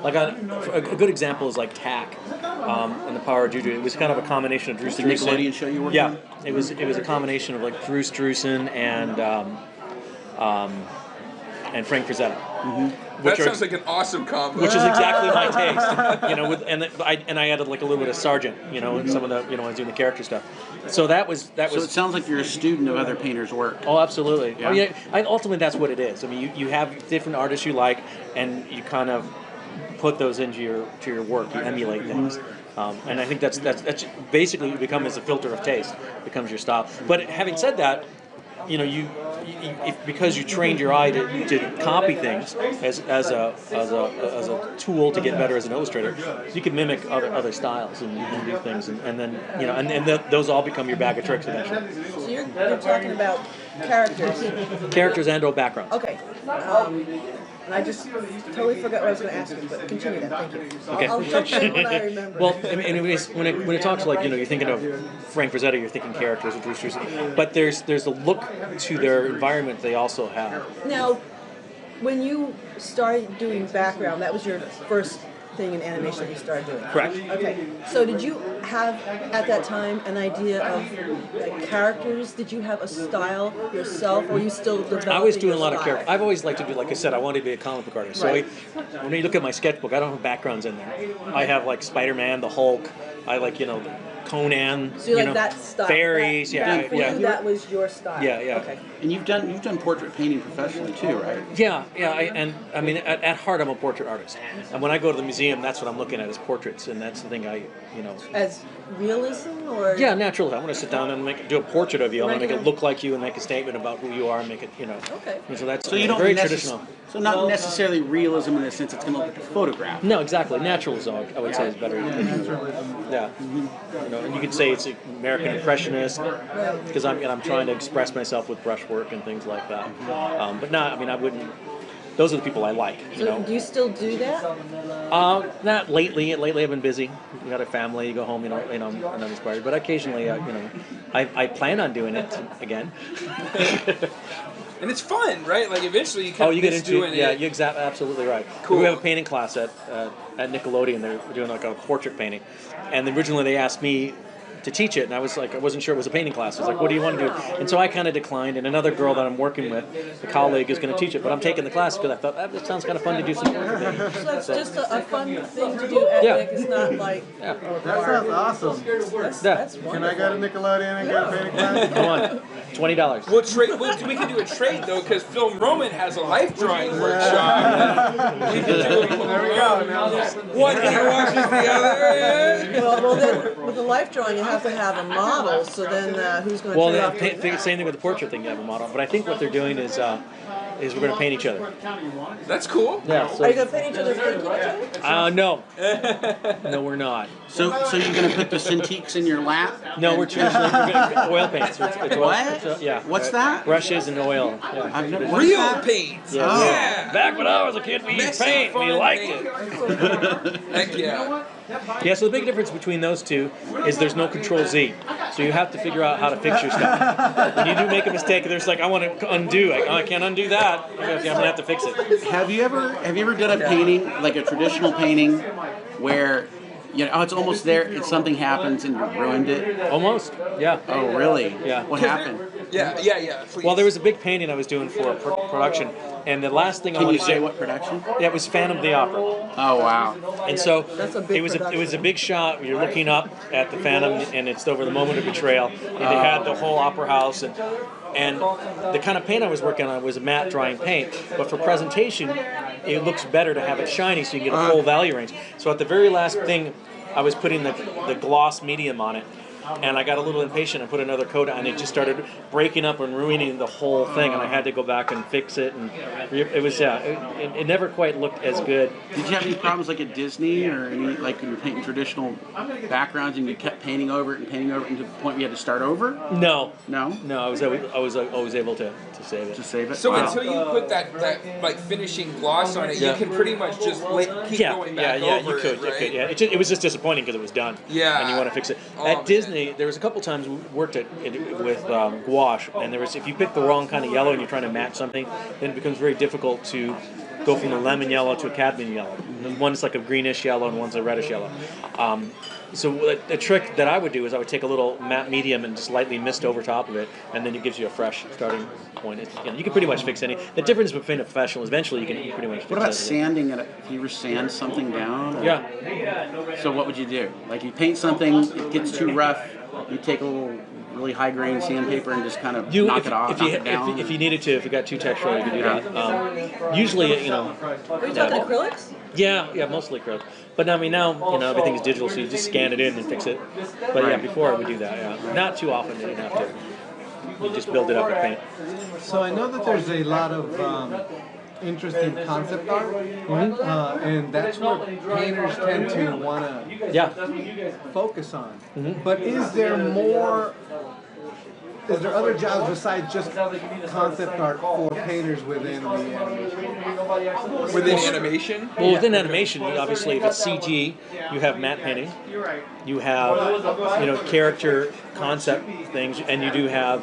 like a good example is like Tack, and the Power of Juju. It was kind of a combination of Drew The Struzan. Nickelodeon show you worked on? Yeah, it was a combination of like Drew Struzan and Frank Frazetta. That sounds like an awesome combo. Which is exactly my taste, and I added like a little bit of Sargent, and some of the, I was doing the character stuff. So that was. So it sounds like you're a student of other painters' work. Oh, absolutely. Yeah. Oh, yeah. Ultimately, that's what it is. I mean, you have different artists you like, and you kind of put those into your work. You emulate things, and I think that's basically you become as a filter of taste becomes your style. But having said that, because you trained your eye to copy things as a tool to get better as an illustrator, you can mimic other styles and you can do things, and then those all become your bag of tricks eventually. So you're talking about Characters and/or backgrounds. Okay. And I just totally forgot what I was going to ask you, but continue that. Thank you. Okay. I'll jump in when I remember. Well, anyways, when it talks like you're thinking of Frank Frazetta, you're thinking characters or Drew Struzan, but there's a look to their environment they also have. Now, when you started doing background, that was your first thing in animation you started doing. Correct. Okay. So did you have at that time an idea of like characters? Did you have a style yourself, or were you still developing? I was doing a your lot of style? characters. I've always liked to do, like I said, I wanted to be a comic book artist. Right. So when you look at my sketchbook, I don't have backgrounds in there. I have like Spider-Man, the Hulk. I like Conan. So you like that style? Fairies. That, for yeah. you, that was your style. Yeah, yeah. Okay. And you've done portrait painting professionally too, right? Yeah. I mean, at heart, I'm a portrait artist, and when I go to the museum, that's what I'm looking at is portraits, and that's the thing As realism, or Yeah, natural. I want to sit down and do a portrait of you. I want to make it look like you and make a statement about who you are and make it, Okay. And so that's So you don't very traditional. So not necessarily realism in the sense it's going to look like a photograph. No, exactly. Naturalism, I would say, is better. Yeah. and you could say it's American Impressionist because I'm trying to express myself with brushwork and things like that. But not, I mean, I wouldn't. Those are the people I like. So do you still do that? Not lately. Lately, I've been busy. You got a family. You go home. I'm uninspired. But occasionally, I plan on doing it again. And it's fun, right? Like eventually you kind of you get into doing it. Yeah, it. you're absolutely right. Cool. We have a painting class at Nickelodeon. They're doing like a portrait painting, and originally they asked me to teach it, and I wasn't sure it was a painting class. I was like, what do you want to do? And so I kind of declined, and another girl that I'm working with, a colleague, is going to teach it, but I'm taking the class because I thought, that sounds kind of fun to do some portrait painting. So that's just a fun thing to do at Nick. It's not like... That sounds awesome. That's Can I go to Nickelodeon and get a painting class? Come on, $20. We'll trade. We can do a trade though, because Film Roman has a life drawing workshop. We can do There we go. Now. one he watches the other. Well, then with the life drawing, you have to have a model. So then, who's going to Well, turn off? same thing with the portrait thing. You have a model, but I think what they're doing is we're going to paint each other. That's cool. Yeah. Are you going to paint each other? Paint each other? No. No, we're not. So you're going to put the Cintiqs in your lap? No, we're going to oil paint. So it's oil, What? yeah. What's that? Brushes and oil. Yeah. I've never, Real paint. Yeah. Oh. Yeah. Back when I was a kid, we used Messy, paint. We fun liked paint. it. Heck yeah. Yeah, so the big difference between those two is there's no Control Z. So you have to figure out how to fix your stuff. When you do make a mistake, there's like, I want to undo. I can't undo that. Okay, I'm going to have to fix it. Have you ever done a painting, like a traditional painting, where it's almost there, and something happens and you ruined it? Almost, yeah. Oh, really? Yeah. What happened? Yeah. Please. Well, there was a big painting I was doing for a production, and the last thing I Can wanted you to say do, what production? yeah, it was Phantom of the Opera. Oh, wow. And so That's a big it was a production. big shot. You're looking up at the Phantom, and it's over the moment of betrayal. And they had the whole opera house, and the kind of paint I was working on was a matte drying paint. But for presentation, it looks better to have it shiny, so you can get a full value range. So at the very last thing, I was putting the gloss medium on it. And I got a little impatient and put another coat on, and it just started breaking up and ruining the whole thing, and I had to go back and fix it, and it was, it never quite looked as good. Did you have any problems like at Disney, or any, like when you're painting traditional backgrounds and you kept painting over it to the point where you had to start over? No, No? I was always able to save it. To save it? So Wow. until you put that like finishing gloss on it, Yeah. you can pretty much just keep going back over you could, it, right? yeah. It was just disappointing because it was done. Yeah. And you want to fix it. Oh, At man. Disney, there was a couple times we worked with gouache, and if you pick the wrong kind of yellow and you're trying to match something, then it becomes very difficult to go from a lemon yellow to a cadmium yellow. One's like a greenish yellow and one's a reddish yellow. So a trick that I would do is I would take a little matte medium and just lightly mist over top of it, and then it gives you a fresh starting point. You can pretty much fix any. The difference between a professional is eventually you can pretty much fix What about anything. sanding it? If you ever sand something down? Or- Yeah. So what would you do? Like you paint something, it gets too rough, you take a little really high grain sandpaper and just kind of knock it off, knock it down. If you needed to, if you got too textural, you could do that. Usually, Are you talking acrylics? yeah, mostly acrylic. But I mean now, everything's digital, so you just scan it in and fix it. But yeah, before I would do that. Yeah, not too often. You didn't have to. You just build it up with paint. So I know that there's a lot of interest in concept art, and that's what painters tend to want to Yeah. focus on. But is there more? Is there other jobs besides just concept art for painters within the animation? Within animation? Well, within animation, obviously, if it's CG, you have matte painting, you have, character concept things, and you do have,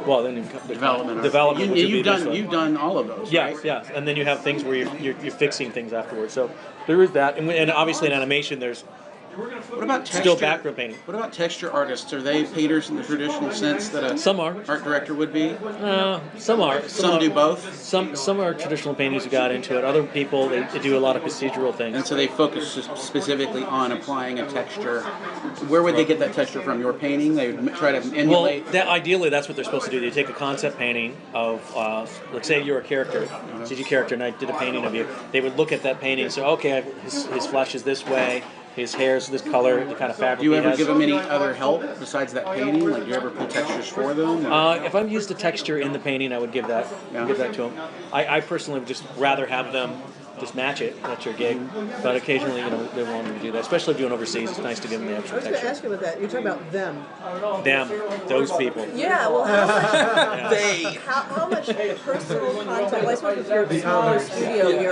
then Development. Development. which would be this one. You've done all of those, Yes, right? yes, and then you have things where you're fixing things afterwards. So there is that, and obviously in animation, there's What about texture? still background painting. What about texture artists? Are they painters in the traditional sense that a Some are. art director would be? Some are. Some do both? Some are traditional painters who got into it. Other people they do a lot of procedural things. And so they focus specifically on applying a texture. Where would they get that texture from? Your painting? They would try to Well, emulate? ideally, that's what they're supposed to do. They take a concept painting of, let's say you're a character, CG character, and I did a painting of you. They would look at that painting and say, okay, his flesh is this way, his hair is this color, the kind of fabric Do you he ever has. give them any other help besides that painting? Like, do you ever pull textures for them? If I'm used to texture in the painting, I would give that to them. I personally would just rather have them just match it. That's your gig. But occasionally, they're willing to do that, especially doing overseas. It's nice to give them the I extra was going to texture. ask you about that. You're talking about them. Them, those people. Yeah, well, how much, They. how much personal contact, well, I suppose with your smaller studio, you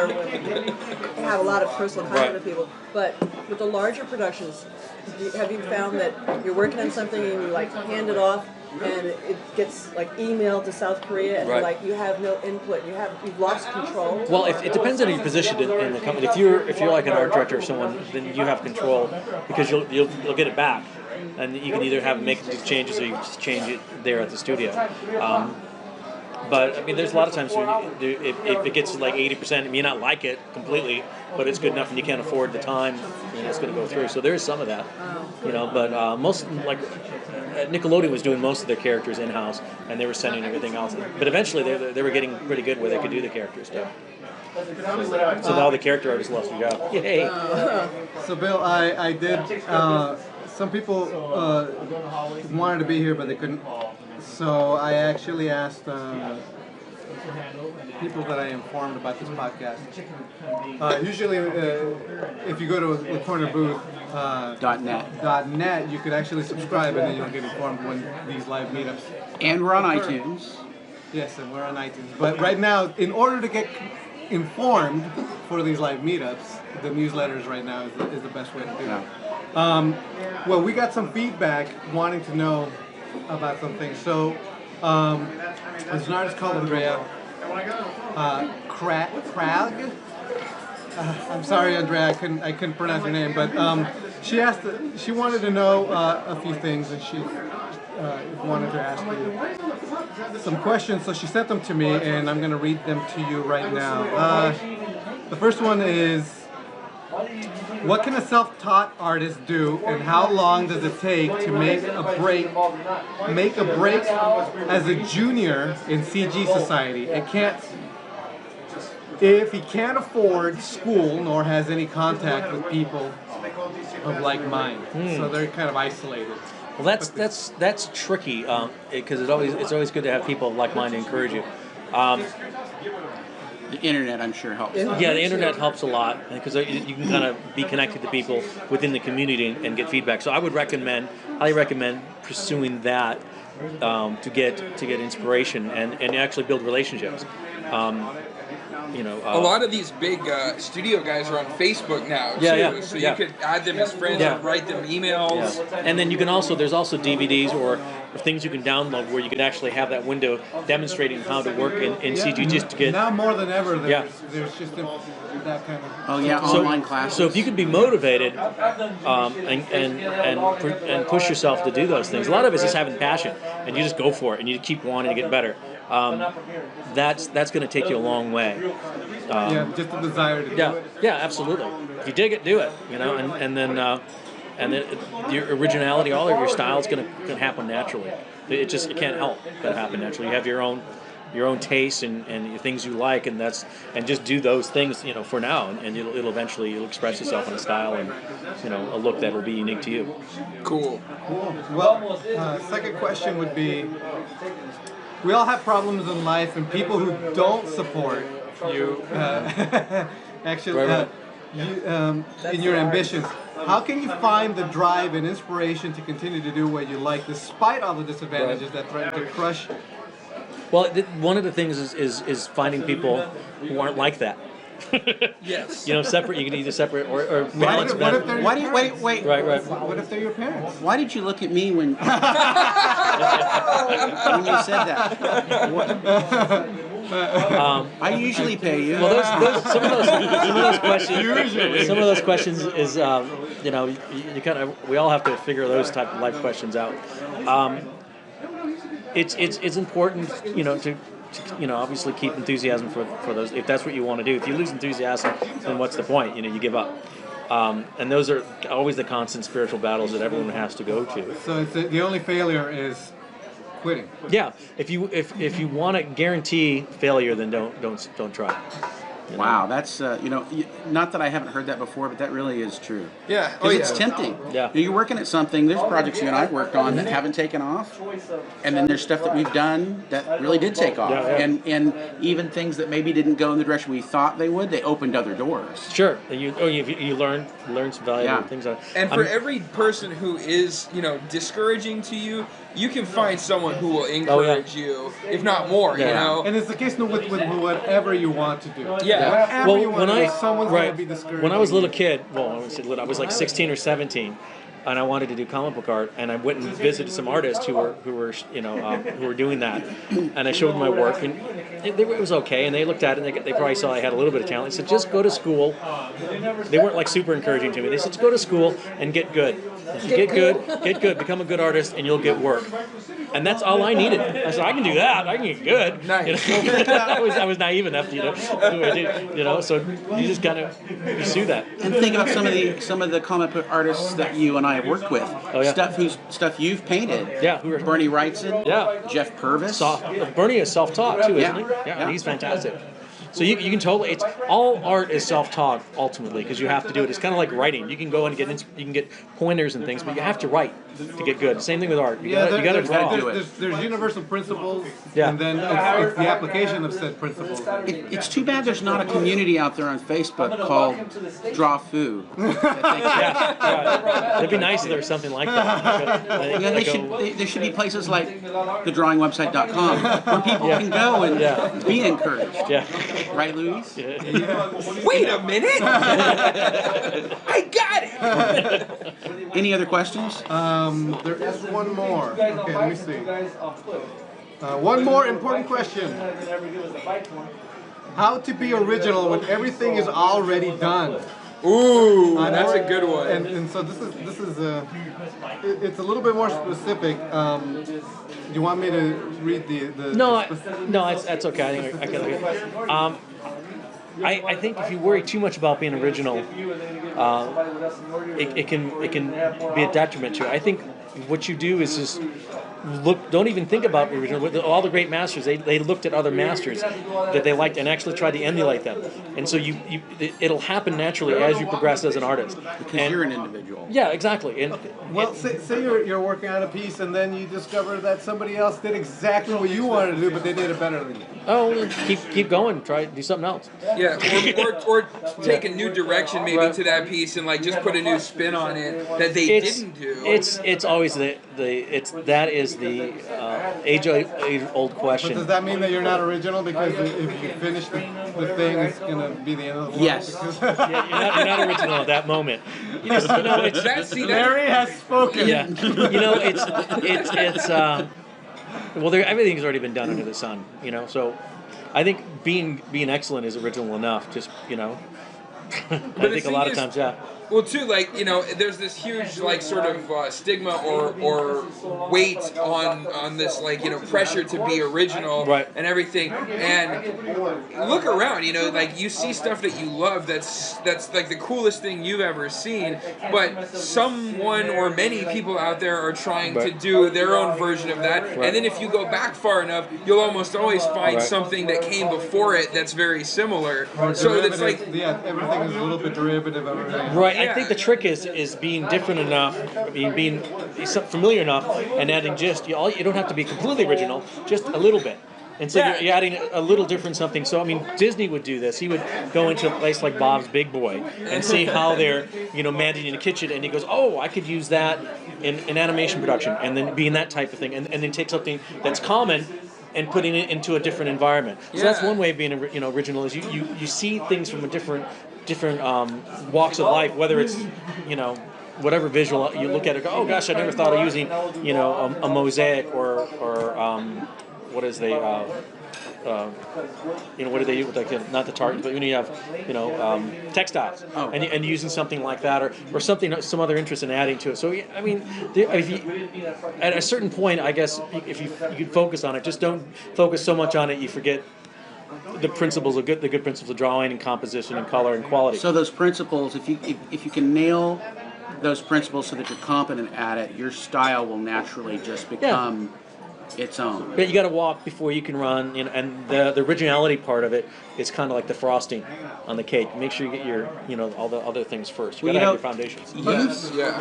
have a lot of personal contact with people, but with the larger productions, have you found that you're working on something and you like hand it off and it gets like emailed to South Korea and like you have no input, you've lost control? Well, it depends on your position in the company. If you're like an art director or someone, then you have control because you'll get it back, and you can either make these changes or you just change it there at the studio. But I mean, there's a lot of times when if it gets like 80%, you may not like it completely, but it's good enough and you can't afford the time, it's going to go through. So there is some of that, But most like Nickelodeon was doing most of their characters in house, and they were sending everything else. But eventually, they were getting pretty good where they could do the characters too. So now the character artist loves to go. Yay! So Bill, I did. Some people wanted to be here, but they couldn't. So I actually asked people that I informed about this podcast. Usually, if you go to the corner booth .net, you could actually subscribe, and then you'll get informed when these live meetups. And we're on iTunes. Yes, and we're on iTunes. But right now, in order to get informed for these live meetups, the newsletters right now is the best way to do it. Well, we got some feedback wanting to know about some things. So, there's an artist called Andrea Krag. I'm sorry, Andrea, I couldn't pronounce her name, but she wanted to know a few things, and she wanted to ask you some questions. So she sent them to me, and I'm going to read them to you right now. The first one is, what can a self-taught artist do, and how long does it take to make a break as a junior in CG society? If he can't afford school nor has any contact with people of like mind, so they're kind of isolated. Well, that's tricky because it's always good to have people of like mind to encourage you. The internet, I'm sure, helps. Yeah, the internet helps a lot because you can kind of be connected to people within the community and get feedback. So I would highly recommend pursuing that to get inspiration and actually build relationships. A lot of these big studio guys are on Facebook now too, so you could add them as friends and write them emails. Yeah. And then you can there's also DVDs or things you can download where you can actually have that window demonstrating how to work in CG just to get. Now more than ever, there's just that kind of. Online classes. So if you can be motivated and push yourself to do those things, a lot of it's just having passion and you just go for it and you keep wanting to get better. That's going to take you a long way. Just the desire to do it. Yeah, absolutely. If you dig it, do it. And then your originality, all of your style is going to happen naturally. It can't help but happen naturally. You have your own tastes and the things you like, and just do those things for now, and it'll eventually express yourself in a style and a look that will be unique to you. Cool. Well, second question would be, we all have problems in life, and people who don't support you actually in your ambitions. How can you find the drive and inspiration to continue to do what you like despite all the disadvantages that threaten to crush you? Well, one of the things is finding people who aren't like that. Yes. Separate. You can either separate or balance. Why do you wait? Right. What if they're your parents? Why did you look at me when when you said that? I usually pay you. Well, some of those questions. Some of those questions is you kind of we all have to figure those type of life questions out. It's important to obviously keep enthusiasm for those. If that's what you want to do, if you lose enthusiasm, then what's the point? You give up. And those are always the constant spiritual battles that everyone has to go to. So the only failure is quitting. Yeah. If you want to guarantee failure, then don't try. Wow, that's not that I haven't heard that before, but that really is true. Yeah. Because it's tempting. Yeah. You're working at something. There's projects you and I've worked on that haven't taken off, and then there's stuff that we've done that really did take off, and even things that maybe didn't go in the direction we thought they would. They opened other doors. Sure. You learn some valuable things. And for every person who is, discouraging to you, you can find someone who will encourage you, if not more, you know. And it's the case with whatever you want to do. Yeah. Whatever you want to do, someone's going to be discouraged. When I was a little kid, I was like 16 or 17. And I wanted to do comic book art, and I went and visited some artists who were doing that, and I showed them my work, and it was okay. And they looked at it, and they probably saw I had a little bit of talent. They said, "Just go to school." They weren't like super encouraging to me. They said, "Just go to school and get good. If you get good, become a good artist, and you'll get work." And that's all I needed. I said, "I can do that. I can get good." Nice. I was naive enough to do what I did. So you just kind of pursue that. And think about some of the comic book artists that you and I have worked with. Oh, yeah. Stuff you've painted. Yeah. Bernie Wrightson. Yeah. Jeff Purvis. Bernie is self-taught too, isn't he? Yeah. He's fantastic. So you can totally. It's all art is self-taught ultimately because you have to do it. It's kind of like writing. You can go and you can get pointers and things, but you have to write to get good. Same thing with art. You got to draw. There's universal principles, Yeah. and then it's the application of said principles. It's too bad there's not a community out there on Facebook called Draw Foo. Yeah. It'd be nice if there was something like that. There should be places like thedrawingwebsite.com where people can go and be encouraged. Yeah. Right, Louise? Wait a minute! I got it! Any other questions? There is one more. Okay, let me see. One more important question. How to be original when everything is already done? Ooh, that's a good one. And so this is it's a little bit more specific. Do you want me to read the No, that's okay. I can. I think if you worry too much about being original, it can be a detriment to it. I think what you do is just don't even think about original. All the great masters, they looked at other masters that they liked and actually tried to emulate them. And so it'll happen naturally as you progress as an artist. Because you're an individual. Yeah, exactly. And well, say you're working on a piece and then you discover that somebody else did exactly what you wanted to do, but they did it better than you. Oh, keep going. Do something else. Yeah, or take a new direction maybe to that piece and like just put a new spin on it that they didn't do. It's always that is the age-old question. But does that mean that you're not original because if you finish the thing, it's going to be the end of the world? Yes. You're not original at that moment. Larry has spoken. Yeah. Everything's already been done under the sun. So I think being excellent is original enough. Just I think a lot of times, Well, too, there's this huge, sort of stigma or weight on this, pressure to be original and everything. And look around, you see stuff that you love that's the coolest thing you've ever seen, but someone or many people out there are trying to do their own version of that. And then if you go back far enough, you'll almost always find something that came before it that's very similar. So it's everything is a little bit derivative of everything. Right. I think the trick is being different enough, being familiar enough, and adding you don't have to be completely original, just a little bit. And so you're adding a little different something. So Disney would do this. He would go into a place like Bob's Big Boy and see how they're managing the kitchen, and he goes, "Oh, I could use that in animation production," and then being that type of thing, and then take something that's common and putting it into a different environment. So that's one way of being original is you see things from a different walks of life, whether it's whatever visual you look at it, go, oh gosh, I never thought of using a mosaic or what is they what do they do? Not the target, but when you have textiles and using something like that or some other interest in adding to it. So at a certain point, I guess if you could focus on it, just don't focus so much on it you forget the principles of the good principles of drawing and composition and color and quality. So those principles, if you can nail those principles so that you're competent at it, your style will naturally just become its own. But you got to walk before you can run, you know, and the originality part of it is kind of like the frosting on the cake. Make sure you get your, you know, all the other things first. You got to have your foundations.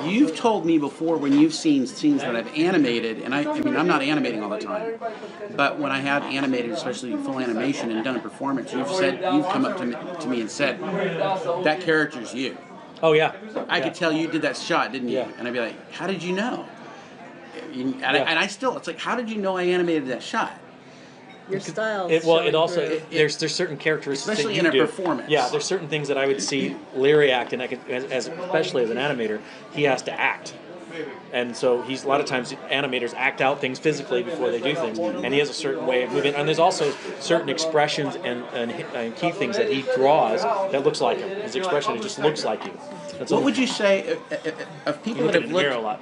You've told me before when you've seen scenes that I've animated, and I mean, I'm not animating all the time, but when I have animated, especially full animation and done a performance, you've come up to me and said, that character's you. Oh, yeah. I could tell you did that shot, didn't you? Yeah. And I'd be like, how did you know? And I still, it's like, how did you know I animated that shot? Your style. There's certain characteristics especially that you in a do. performance. Yeah, there's certain things that I would see Larry act, and I could, especially as an animator, he has to act. And so a lot of times animators act out things physically before they do things, and he has a certain way of moving. And there's also certain expressions and key things that he draws that looks like him. His expression, it just looks like you. What would you say of people that have looked a lot?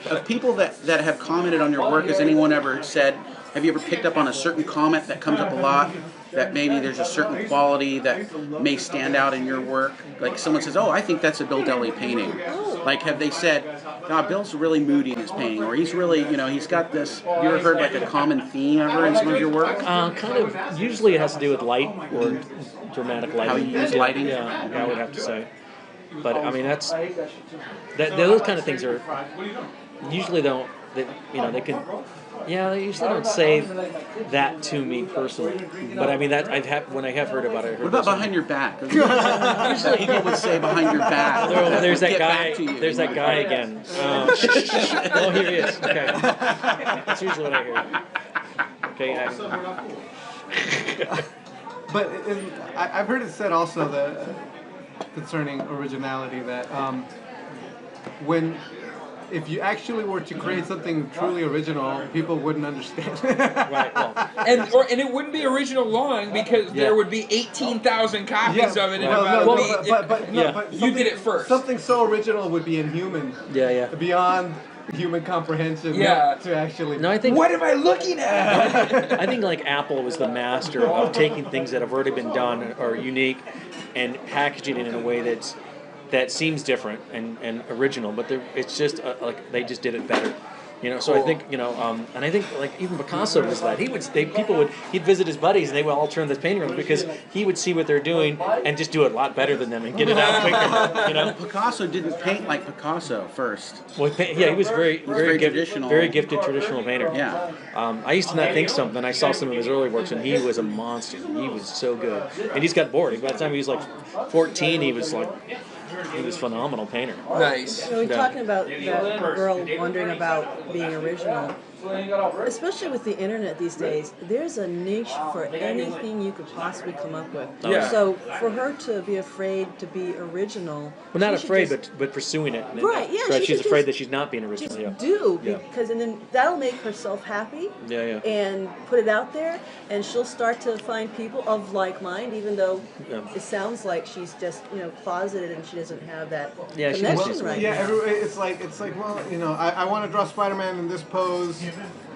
of people that have commented on your work? Has anyone ever said? Have you ever picked up on a certain comment that comes up a lot? That maybe there's a certain quality that may stand out in your work? Like someone says, "Oh, I think that's a Bill Deli painting." Like, have they said, "God, Bill's really moody in his painting," or "He's really, you know, he's got this." Have you ever heard like a common theme ever in some of your work? Kind of. Usually, it has to do with light or dramatic lighting. How you use lighting? Yeah, I would have to say. But I mean, those kind of things are usually they can. Yeah, they usually don't say that to me personally, but I mean when I have heard about it. What about behind your back? Usually people would say behind your back. There's that guy. There's that guy again. Oh, here he is. Okay, that's usually what I hear. Okay. But I've heard it said also that concerning originality that if you actually were to create something truly original, people wouldn't understand. Right. Well, and it wouldn't be original long because there would be 18,000 copies of it. But you did it first. Something so original would be inhuman. Yeah. Beyond human comprehension. Yeah. To actually. No, I think. What am I looking at? I think like Apple was the master of taking things that have already been done or unique and packaging it in a way that seems different and original, but it's just like they just did it better, you know. So I think, you know, and I think like even Picasso was that he'd visit his buddies and they would all turn this painting room because he would see what they're doing and just do it a lot better than them and get it out quicker, you know. Picasso didn't paint like Picasso first. Well, he was very traditional, very gifted traditional painter. Yeah. I used to not think so, then I saw some of his early works and he was a monster. He was so good, and he's got bored. By the time he was like 14, he was phenomenal painter. Nice. So we're talking about that girl wondering about being original. Especially with the internet these days, there's a niche for anything you could possibly come up with. Yeah. So for her to be afraid to be original, Well, not she should afraid, just but pursuing it. Right, yeah, Right, she she's should afraid just- that she's not being original. Yeah. do Yeah. because and then that'll make herself happy. Yeah. And put it out there, and she'll start to find people of like mind, even though it sounds like she's just closeted and she doesn't have that Yeah, she's connection closeted. right Yeah, now. it's like well, I want to draw Spider-Man in this pose,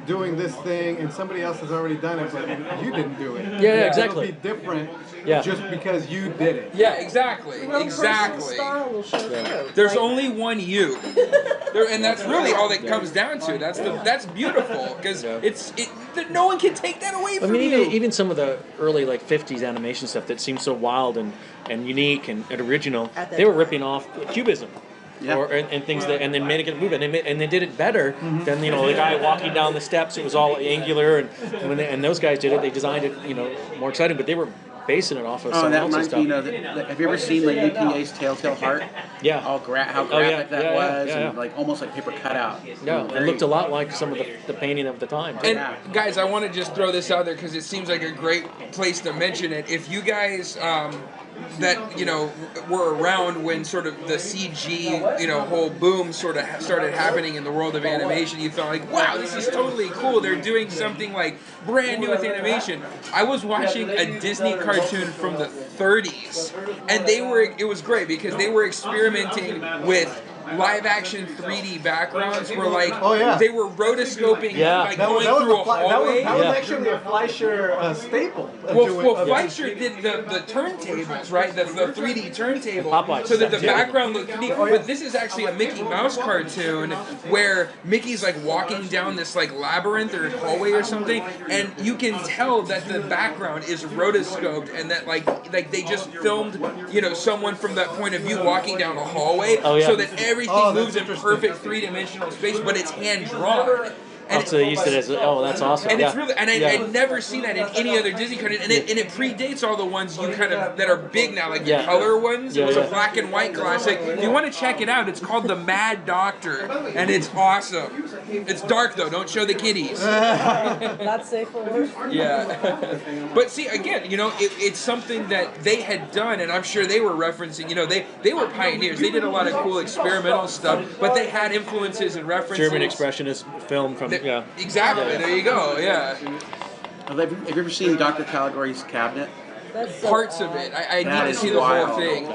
doing this thing, and somebody else has already done it, but you didn't do it. Yeah, exactly. It'll be different Yeah. just because you did it. Yeah, exactly. Her personal Exactly. style will show through. There's Like, only one you, and that's really all that comes down to. That's beautiful because no one can take that away I from mean, you. even some of the early 50s animation stuff that seemed so wild and unique and original, At that they were time. ripping off Cubism. Yeah. And things and then made it move, and they did it better than the guy walking down the steps. It was all angular, and those guys did it. They designed it more exciting, but they were basing it off of Oh, someone that else's reminds stuff. me, have you ever seen the UPA's Telltale Heart? Yeah. How graphic yeah, that yeah, was, yeah. and like almost like paper cutout. Yeah, it looked a lot like some of the painting of the time. And guys, I want to just throw this out there because it seems like a great place to mention it. If you guys that were around when sort of the CG whole boom sort of started happening in the world of animation, you thought like, wow, this is totally cool. They're doing something like brand new with animation. I was watching a Disney cartoon from the 30s, and it was great because they were experimenting with live action 3D backgrounds where like Oh, yeah. they were rotoscoping Yeah. like That was, going through a that hallway. was Yeah. actually a Fleischer staple. Well, Fleischer did the turntables, right? The 3D turntable, Popeye so that the stuff, yeah. background looked neat. But this is actually a Mickey Mouse cartoon where Mickey's like walking down this like labyrinth or hallway or something, and you can tell that the background is rotoscoped, and that like they just filmed, you know, someone from that point of view walking down a hallway, Oh, yeah. so that everything Oh, that's moves in interesting. perfect three-dimensional space, but it's hand drawn. And So they used it as, oh, that's awesome. and yeah. it's really, and I'd never seen that in any other Disney cartoon, and it predates all the ones you kind of that are big now, like the Yeah. color ones. Yeah, It was yeah. a black and white classic. If you want to check it out, it's called The Mad Doctor, and it's awesome. It's dark though. Don't show the kiddies. Not safe for work. Yeah. But see, again, you know, it's something that they had done, and I'm sure they were referencing. You know, they were pioneers. They did a lot of cool experimental stuff, but they had influences and references. German expressionist film from, yeah. Exactly. There you go. Yeah. Have you ever seen Dr. Caligari's cabinet? That's so Parts of odd. it. I That need is to see the wild. whole thing.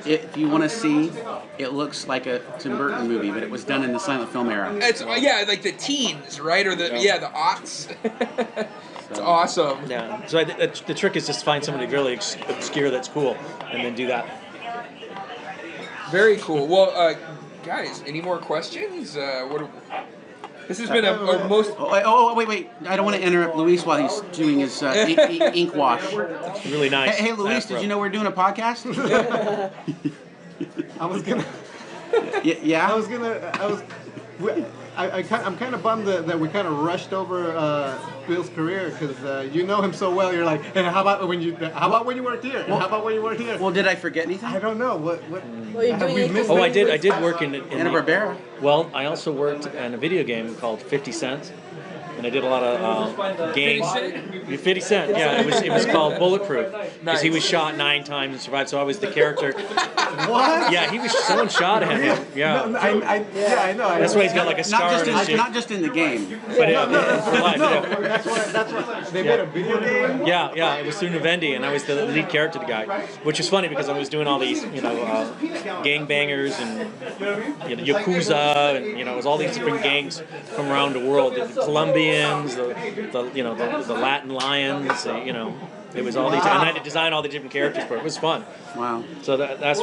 If you want to see, it looks like a Tim Burton movie, but it was done in the silent film era. It's yeah, like the teens, right? Or the the aughts. It's awesome. Yeah. So the trick is just find somebody really obscure that's cool, and then do that. Very cool. Well, guys, any more questions? This has been a most. Wait. I don't want to interrupt Luis while he's doing his ink wash. Really nice. Hey, Luis, did you know we're doing a podcast? I was gonna. Yeah? I'm kind of bummed that we kind of rushed over Bill's career because you know him so well. You're like, and how about when you worked here? And how about when you worked here? Well, did I forget anything? I don't know what. Well, you're have doing we anything missed Oh, I with- did work in Hanna-Barbera. Well, I also worked in a video game called 50 Cent, and I did a lot of games. 50 Cent, yeah. It was called Bulletproof because he was shot 9 times and survived. So I was the character. What? Yeah, someone shot at him. Yeah, No, I know. that's why he's got like a scar on his cheek. Not just in the game. But for life, No, yeah. that's why they made a video game. Yeah, it was through Vivendi, and I was the lead character guy, which is funny because I was doing all these, gangbangers and yakuza, and it was all these different gangs from around the world, the Colombians, the Latin lions, it was all these, and I had to design all the different characters for it. It was fun. Wow. So that's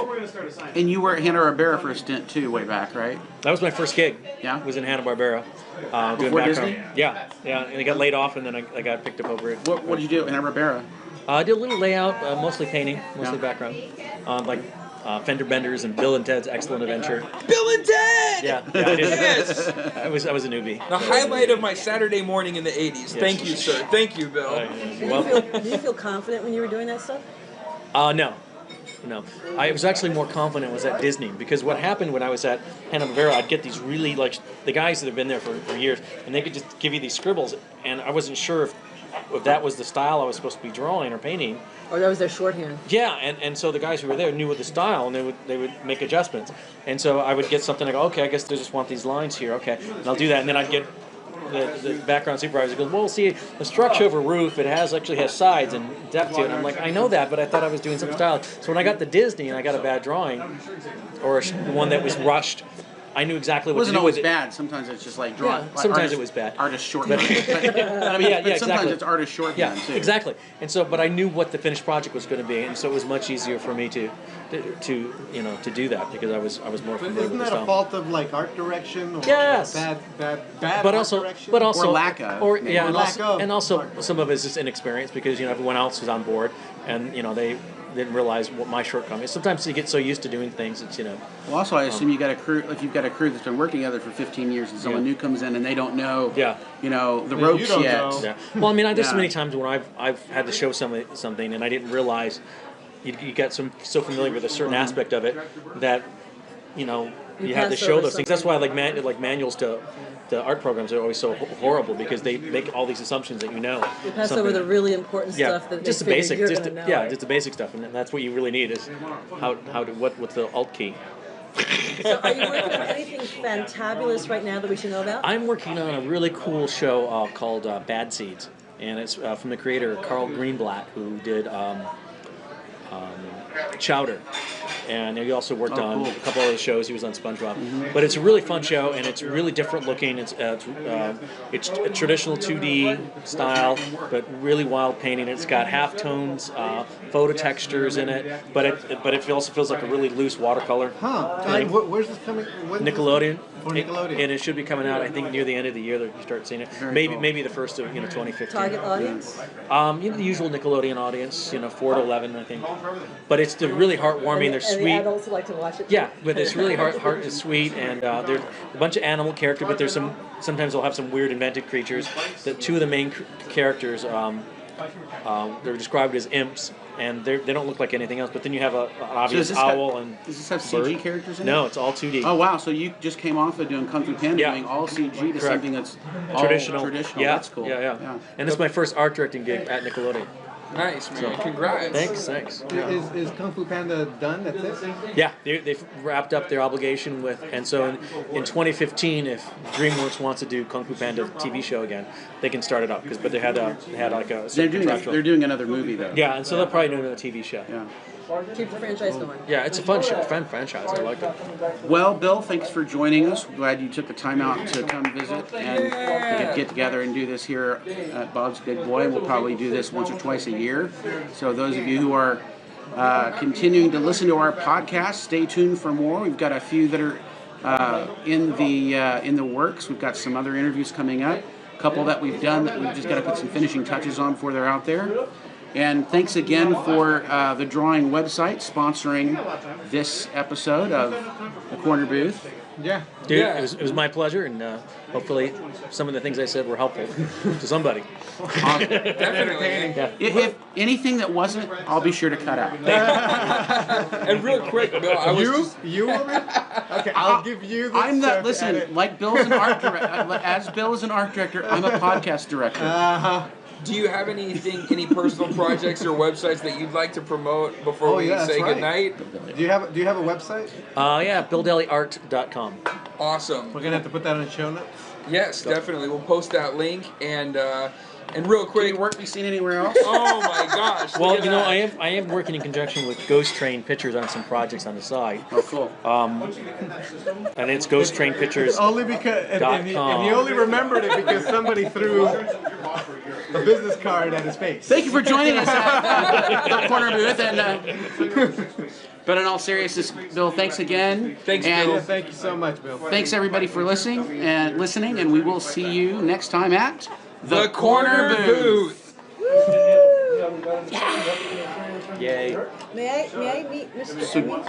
And you were at Hanna-Barbera for a stint too, way back, right? that was my first gig. Yeah? Was in Hanna-Barbera, doing Before background. Disney? Yeah, and I got laid off, and then I got picked up over it. What did you do at Hanna-Barbera? I did a little layout, mostly painting, mostly Yeah. background, like Fender Benders and Bill and Ted's Excellent Adventure. Bill and Ted. Yeah, I did. Yes. I was a newbie. The highlight of my Saturday morning in the '80s. Thank you, sir. Thank you, Bill. Did you feel confident when you were doing that stuff? No. I was actually more confident was at Disney because what happened when I was at Hanna-Barbera, I'd get these really the guys that have been there for years, and they could just give you these scribbles, and I wasn't sure if that was the style I was supposed to be drawing or painting. Or that was their shorthand? Yeah, and so the guys who were there knew what the style, and they would make adjustments. And so I would get something, I go, okay, I guess they just want these lines here, okay, and I'll do that, and then I'd get the background supervisor goes, well, see, the structure of a roof, it actually has sides and depth to it. And I'm like, I know that, but I thought I was doing some style. So when I got to Disney and I got a bad drawing, or one that was rushed, I knew exactly It what to wasn't do always with it. bad. Sometimes it's just like drawing. Yeah, sometimes it was bad. Artist shorthand. But Yeah, sometimes exactly. it's artist shorthand Yeah, too. exactly. And so, but I knew what the finished project was going to be, and so it was much easier for me to do that because I was more familiar Isn't with the that a style. fault of like art direction or Yes. bad But art also, direction? but also, Or lack of, or maybe. yeah, Or and lack also, of. and also some of it is just inexperience because everyone else was on board, and they didn't realize what my shortcomings. Sometimes you get so used to doing things, it's Well, also, I assume you got a crew. If you've got a crew that's been working together for 15 years, and someone Yeah. new comes in and they don't know, Yeah. the you ropes don't yet. know. Yeah. Well, I mean, there's so Yeah. many times when I've had to show something and I didn't realize you get so familiar with a certain aspect of it that you had to pass show over those things. That's something. why like manuals to art programs are always so horrible because they make all these assumptions that you know. You pass something. over the really important Yeah, stuff that just the they figure basic, you're just gonna know, yeah, right? just the basic stuff, and that's what you really need is what's the alt key. So are you working on anything fantabulous right now that we should know about? I'm working on a really cool show called Bad Seeds, and it's from the creator Carl Greenblatt, who did Chowder. and he also worked on cool. a couple other shows. He was on SpongeBob. But it's a really fun show, and it's really different looking. It's a traditional 2D style, but really wild painting. It's got halftones, photo textures in it, but it also feels like a really loose watercolor. Huh. And where's this coming? Nickelodeon. For Nickelodeon. And it should be coming out, I think, near the end of the year that you start seeing it. Maybe the first of 2015. Target audience? The usual Nickelodeon audience, 4 to 11, I think. But it's really heartwarming. They're And sweet. the adults like to watch it. Yeah, but it's really heart is sweet, and there's a bunch of animal characters, but sometimes they'll have some weird invented creatures. The two of the main characters, they're described as imps, and they don't look like anything else. But then you have an obvious owl and Does this have CG characters in it? no, it's all 2D. Oh wow! So you just came off of doing Kung Fu Panda, Yeah. doing all CG to Correct. something that's all Traditional. Yeah, That's cool. Yeah. And this is my first art directing gig at Nickelodeon. Nice, man. Congrats. Thanks. Is Kung Fu Panda done? That's it? Yeah, they've wrapped up their obligation with, and so in 2015, if DreamWorks wants to do Kung Fu Panda TV show again, they can start it up. But they had like a They're doing another movie though. yeah, and so they'll probably do another TV show. Yeah. Keep the franchise going. Yeah, it's a fun franchise. I like it. Well, Bill, thanks for joining us. Glad you took the time out to come visit and get together and do this here at Bob's Big Boy. We'll probably do this once or twice a year. So those of you who are continuing to listen to our podcast, stay tuned for more. We've got a few that are in the works. We've got some other interviews coming up. A couple that we've done that we've just got to put some finishing touches on before they're out there. And thanks again for the Drawing website sponsoring this episode of The Corner Booth. Yeah. Dude, Yeah. it was my pleasure, and hopefully some of the things I said were helpful to somebody. Definitely. Yeah. If anything that wasn't, I'll be sure to cut out. And real quick, Bill, I was You will be? Okay, I'll give you the I'm stuff the to edit. listen. Like Bill's an art director. As Bill is an art director, I'm a podcast director. Do you have any personal projects or websites that you'd like to promote before Oh, we yeah, that's say right. goodnight? Do you have a website? Yeah, BillDeliArt.com. Awesome. We're gonna have to put that in the show notes. Yes, definitely. We'll post that link and real Can quick. your work be seen anywhere else? Oh my gosh. Well, look at that. I am working in conjunction with Ghost Train Pictures on some projects on the side, Oh, cool. and it's Ghost Train Pictures. Only because and he only remembered it because somebody threw a business card at his face. Thank you for joining us at the Corner Booth. And but in all seriousness, Bill, thanks again. Thanks, and Bill. Thank you so much, Bill. Thanks everybody for listening, and we will see you next time at The Corner Booth. Yay. May I meet Mr. Emmy?